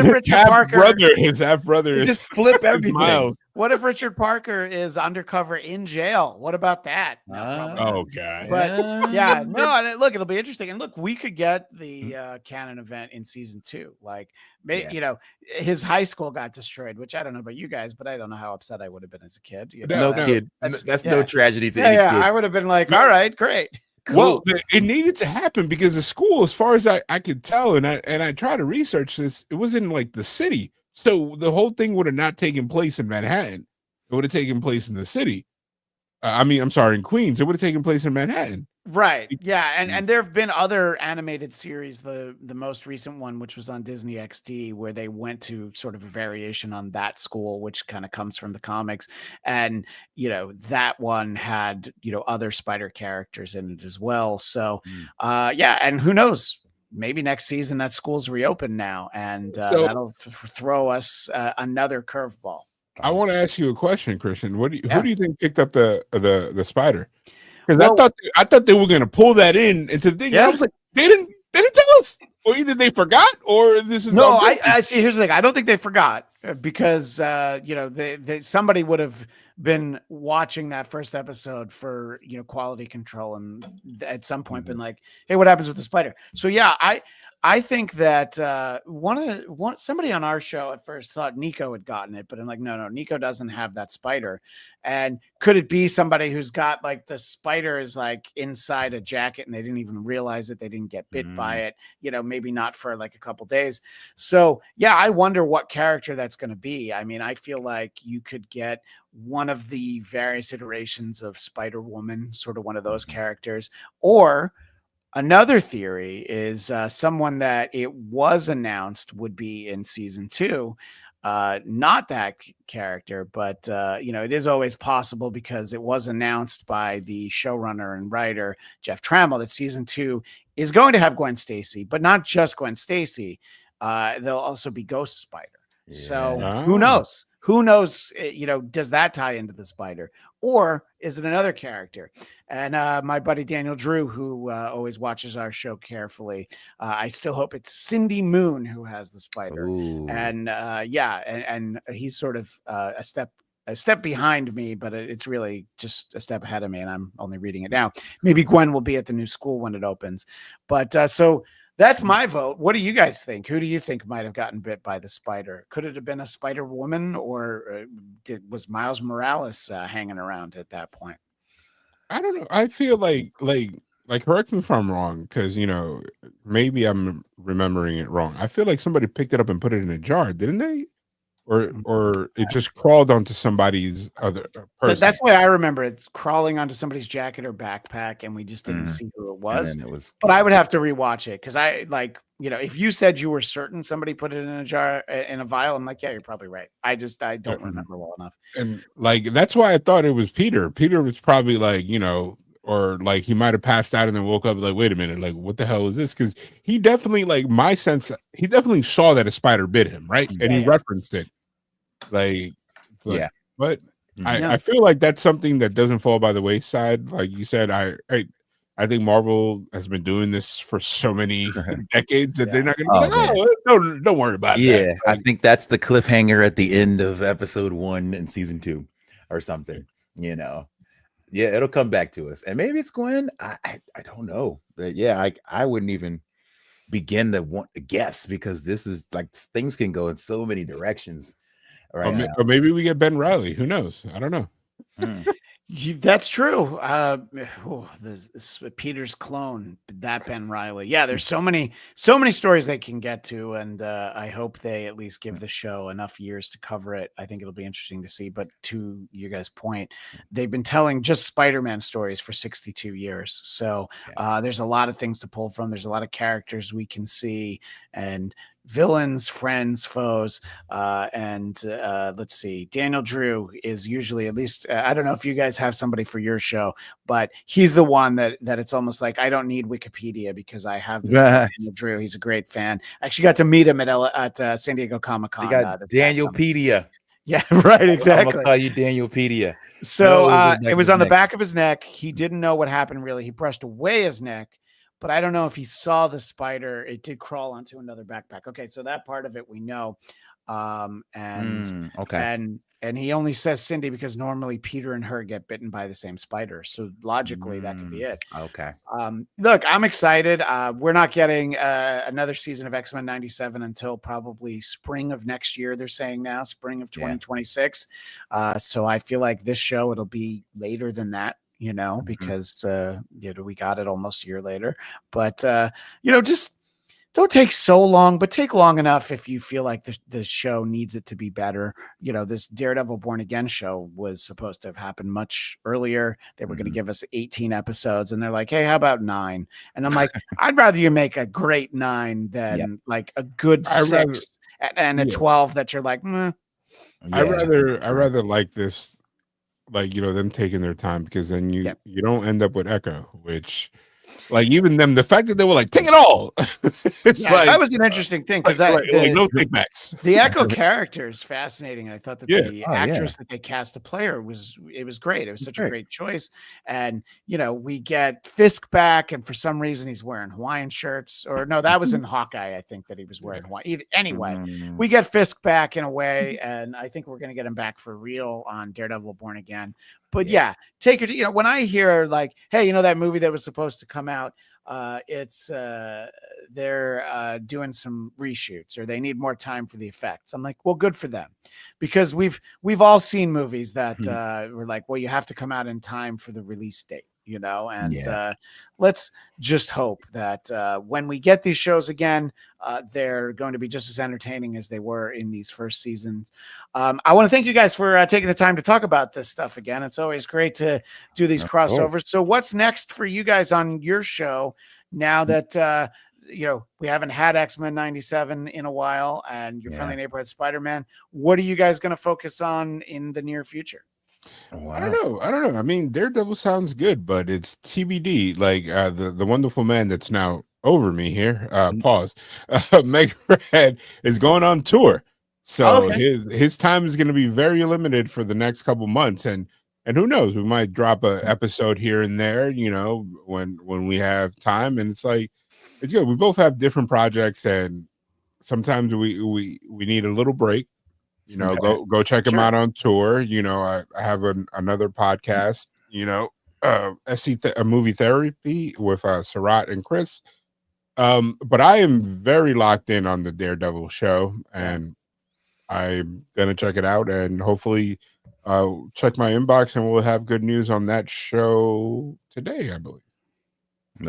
Richard Parker, his half brother, just flip everything? Miles. What if Richard Parker is undercover in jail? What about that? No, oh god. But yeah, no, and look, it'll be interesting. And look, we could get the canon event in season 2. Like, his high school got destroyed, which I don't know about you guys, but I don't know how upset I would have been as a kid. No kid. That's no tragedy to any kid. I would have been like, all right, great. Cool. Well, it needed to happen because the school, as far as I could tell, and I tried to research this, it was in like the city. So the whole thing would have not taken place in Manhattan. It would have taken place in the city. In Queens. It would have taken place in Manhattan. Right. Yeah. And there have been other animated series, the most recent one, which was on Disney XD, where they went to sort of a variation on that school, which kind of comes from the comics. And, that one had, other Spider characters in it as well. So, and who knows? Maybe next season that school's reopened now, and that'll throw us another curveball. I want to ask you a question, Christian. Who do you think picked up the spider? Because I thought they were going to pull that into the thing. Yeah. I was like, they didn't tell us. or either they forgot, or this is No, on I purpose. see. Here's the thing. I don't think they forgot because somebody would have been watching that first episode for quality control, and at some point been like, "Hey, what happens with the spider?" So yeah, I think that somebody on our show at first thought Nico had gotten it, but I'm like, no, Nico doesn't have that spider. And could it be somebody who's got like the spider is like inside a jacket and they didn't even realize it? They didn't get bit by it, maybe not for like a couple days. So yeah, I wonder what character that's going to be. I mean, I feel like you could get one of the various iterations of Spider-Woman, sort of one of those characters, or another theory is someone that it was announced would be in season 2. Not that character, but it is always possible because it was announced by the showrunner and writer Jeff Trammell that season 2 is going to have Gwen Stacy, but not just Gwen Stacy. There'll also be Ghost Spider. So who knows? Who knows? Does that tie into the spider, or is it another character? And my buddy Daniel Drew, who always watches our show carefully, I still hope it's Cindy Moon who has the spider. Ooh. And and he's sort of a step behind me, but it's really just a step ahead of me, and I'm only reading it now. Maybe Gwen will be at the new school when it opens, but so. That's my vote. What do you guys think? Who do you think might have gotten bit by the spider? Could it have been a Spider-Woman, or was Miles Morales hanging around at that point? I don't know. I feel like correct me if I'm wrong, because maybe I'm remembering it wrong. I feel like somebody picked it up and put it in a jar, didn't they? Or it just crawled onto somebody's other person. That's the way I remember it, crawling onto somebody's jacket or backpack, and we just didn't see who it was. But I would have to rewatch it because if you said you were certain somebody put it in a jar, in a vial, I'm like, yeah, you're probably right. I don't remember well enough. And that's why I thought it was Peter. Peter was probably or like he might have passed out and then woke up like, wait a minute, like what the hell is this? Because he definitely, my sense, he definitely saw that a spider bit him, right? And he referenced it. But I feel like that's something that doesn't fall by the wayside. Like you said, I think Marvel has been doing this for so many decades that they're not going to be don't worry about that. Yeah, I think that's the cliffhanger at the end of episode 1 in season 2 or something. Yeah, it'll come back to us, and maybe it's Gwen. I don't know, but yeah, I wouldn't even begin to want to guess because this is like things can go in so many directions. Or maybe we get Ben Reilly. Who knows? I don't know. That's true. This Peter's clone, that Ben Reilly. Yeah, there's so many stories they can get to, and I hope they at least give the show enough years to cover it. I think it'll be interesting to see. But to you guys' point, they've been telling just Spider-Man stories for 62 years, so there's a lot of things to pull from. There's a lot of characters we can see, and villains, friends, foes, and let's see. Daniel Drew is usually, at least I don't know if you guys have somebody for your show, but he's the one that it's almost like I don't need Wikipedia because I have this Daniel Drew. He's a great fan. I actually got to meet him at San Diego Comic-Con. You got Danielpedia. Yeah, right. Exactly. I'm gonna call you Danielpedia. So it was on the back of his neck. He didn't know what happened. Really, he brushed away his neck. But I don't know if he saw the spider. It did crawl onto another backpack. Okay, so that part of it we know. And he only says Cindy because normally Peter and her get bitten by the same spider. So logically, that could be it. Okay. Look, I'm excited. We're not getting another season of X-Men 97 until probably spring of next year. They're saying now, spring of 2026. So I feel like this show, it'll be later than that. Because we got it almost a year later, but just don't take so long, but take long enough if you feel like the show needs it to be better. This Daredevil Born Again show was supposed to have happened much earlier. They were going to give us 18 episodes, and they're like, hey, how about 9? And I'm like, I'd rather you make a great 9 than like a good 6 and a 12 that you're like, meh. I rather like this, them taking their time, because then you don't end up with Echo, which Like even them, the fact that they were like, take it all. It's Yeah, like that was an interesting thing because like no takebacks. the Echo character is fascinating. I thought that Yeah. the Oh, yeah. actress that they cast to play her was great. It was such a great. great choice. And we get Fisk back, and for some reason he's wearing Hawaiian shirts. Or no, that was in Hawkeye. I think that he was wearing Hawaii. Anyway, Mhm. we get Fisk back in a way, and I think we're gonna get him back for real on Daredevil Born Again. But yeah, take it. When I hear like, hey, that movie that was supposed to come out, they're doing some reshoots or they need more time for the effects. I'm like, well, good for them, because we've all seen movies that were like, well, you have to come out in time for the release date, and let's just hope that when we get these shows again, they're going to be just as entertaining as they were in these first seasons. I want to thank you guys for taking the time to talk about this stuff again. It's always great to do these Of crossovers. course. So what's next for you guys on your show now that we haven't had X-Men 97 in a while and your Friendly Neighborhood Spider-Man? What are you guys going to focus on in the near future? I don't know. I mean, Daredevil sounds good, but it's TBD. Like the wonderful man that's now over me here. Pause. Meg Red is going on tour, so his time is going to be very limited for the next couple months, and who knows, we might drop a episode here and there, when we have time. And it's like, it's good. We both have different projects, and sometimes we need a little break. Go check him out on tour. I have another podcast, a movie therapy with Sarat and Chris. But I am very locked in on the Daredevil show, and I'm gonna check it out, and hopefully check my inbox, and we'll have good news on that show today, I believe.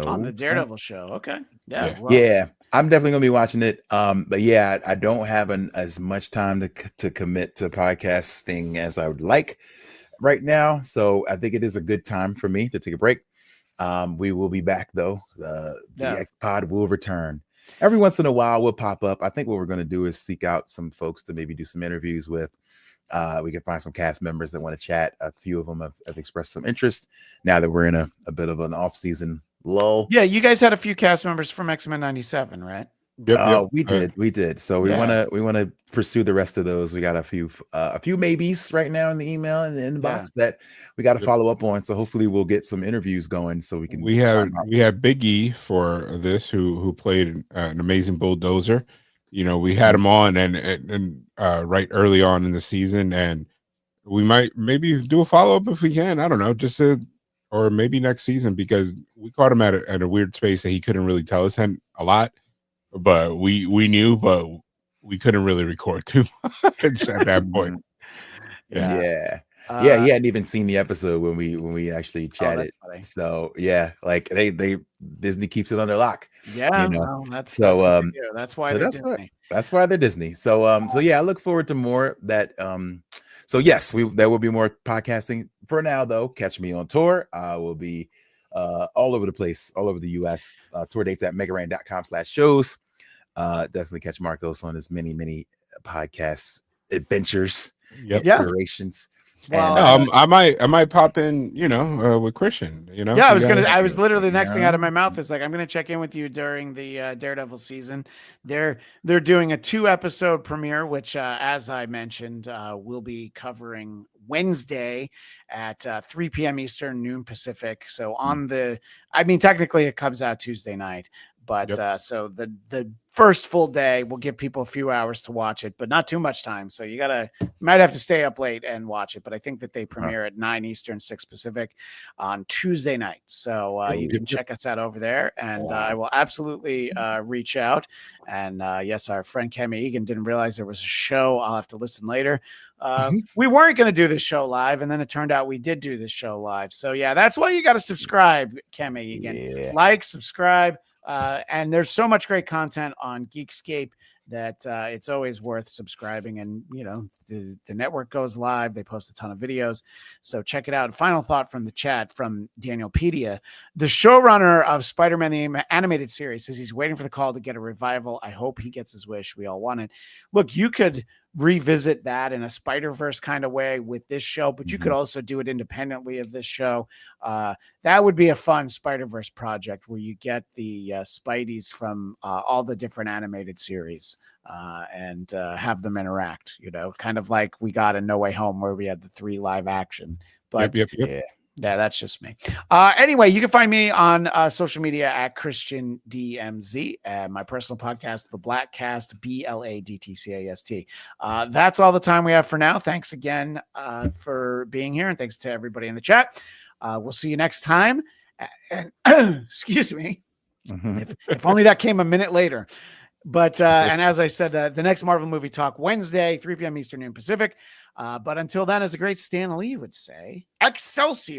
On the Daredevil show. Okay. Yeah. Yeah, I'm definitely gonna be watching it. But yeah, I don't have as much time to commit to podcasting as I would like right now. So I think it is a good time for me to take a break. We will be back though. The X Pod will return. Every once in a while we'll pop up. I think what we're gonna do is seek out some folks to maybe do some interviews with. We can find some cast members that want to chat. A few of them have expressed some interest now that we're in a bit of an off-season lull. Yeah, you guys had a few cast members from X-Men 97, right? Yep. We did. So we want to pursue the rest of those. We got a few maybes right now in the email and the inbox that we got to follow up on. So hopefully we'll get some interviews going so we can. We have Big E for this, who played an amazing bulldozer. We had him on and right early on in the season, and we might maybe do a follow up if we can. I don't know, or maybe next season, because we caught him at a weird space that he couldn't really tell us a lot, but we knew, but we couldn't really record too much at that point. Yeah. He hadn't even seen the episode when we actually chatted. So yeah, like they Disney keeps it on their lock. Yeah, well, that's why they're Disney. That's why they're Disney. So I look forward to more that. So yes, there will be more podcasting. For now, though, catch me on tour. I will be all over the place, all over the US. Tour dates at megaran.com/shows. Definitely catch Marcos on his many podcast adventures, explorations. Well, I might pop in, with Christian, Yeah, I was literally the next thing out of my mouth is like, I'm gonna check in with you during the Daredevil season. They're doing a 2-episode premiere, which as I mentioned, we'll be covering Wednesday at 3 p.m. Eastern, noon Pacific. So technically it comes out Tuesday night, but so the first full day will give people a few hours to watch it, but not too much time. So you might have to stay up late and watch it. But I think that they premiere at 9 Eastern, 6 Pacific on Tuesday night. So you can check us out over there, and I will absolutely reach out. And yes, our friend Kemi Egan didn't realize there was a show. I'll have to listen later. We weren't going to do this show live, and then it turned out we did do this show live. So yeah, that's why you got to subscribe, Kemi Egan. Like, subscribe. And there's so much great content on Geekscape that it's always worth subscribing. And the network goes live, they post a ton of videos, so check it out. Final thought from the chat from Danielpedia: the showrunner of Spider-Man the animated series says he's waiting for the call to get a revival. I hope he gets his wish. We all want it. Look, you could revisit that in a Spider-Verse kind of way with this show, but you could also do it independently of this show. That would be a fun Spider-Verse project where you get the Spideys from all the different animated series and have them interact, kind of like we got in No Way Home where we had the 3 live action. But Yep. yeah, that's just me. Anyway, you can find me on social media at Christian DMZ, my personal podcast, The Blackcast, BLADTCAST. That's all the time we have for now. Thanks again for being here, and thanks to everybody in the chat. We'll see you next time. And excuse me, if only that came a minute later. But and as I said, the next Marvel Movie Talk Wednesday, 3 p.m. Eastern, noon Pacific. But until then, as the great Stan Lee would say, Excelsior.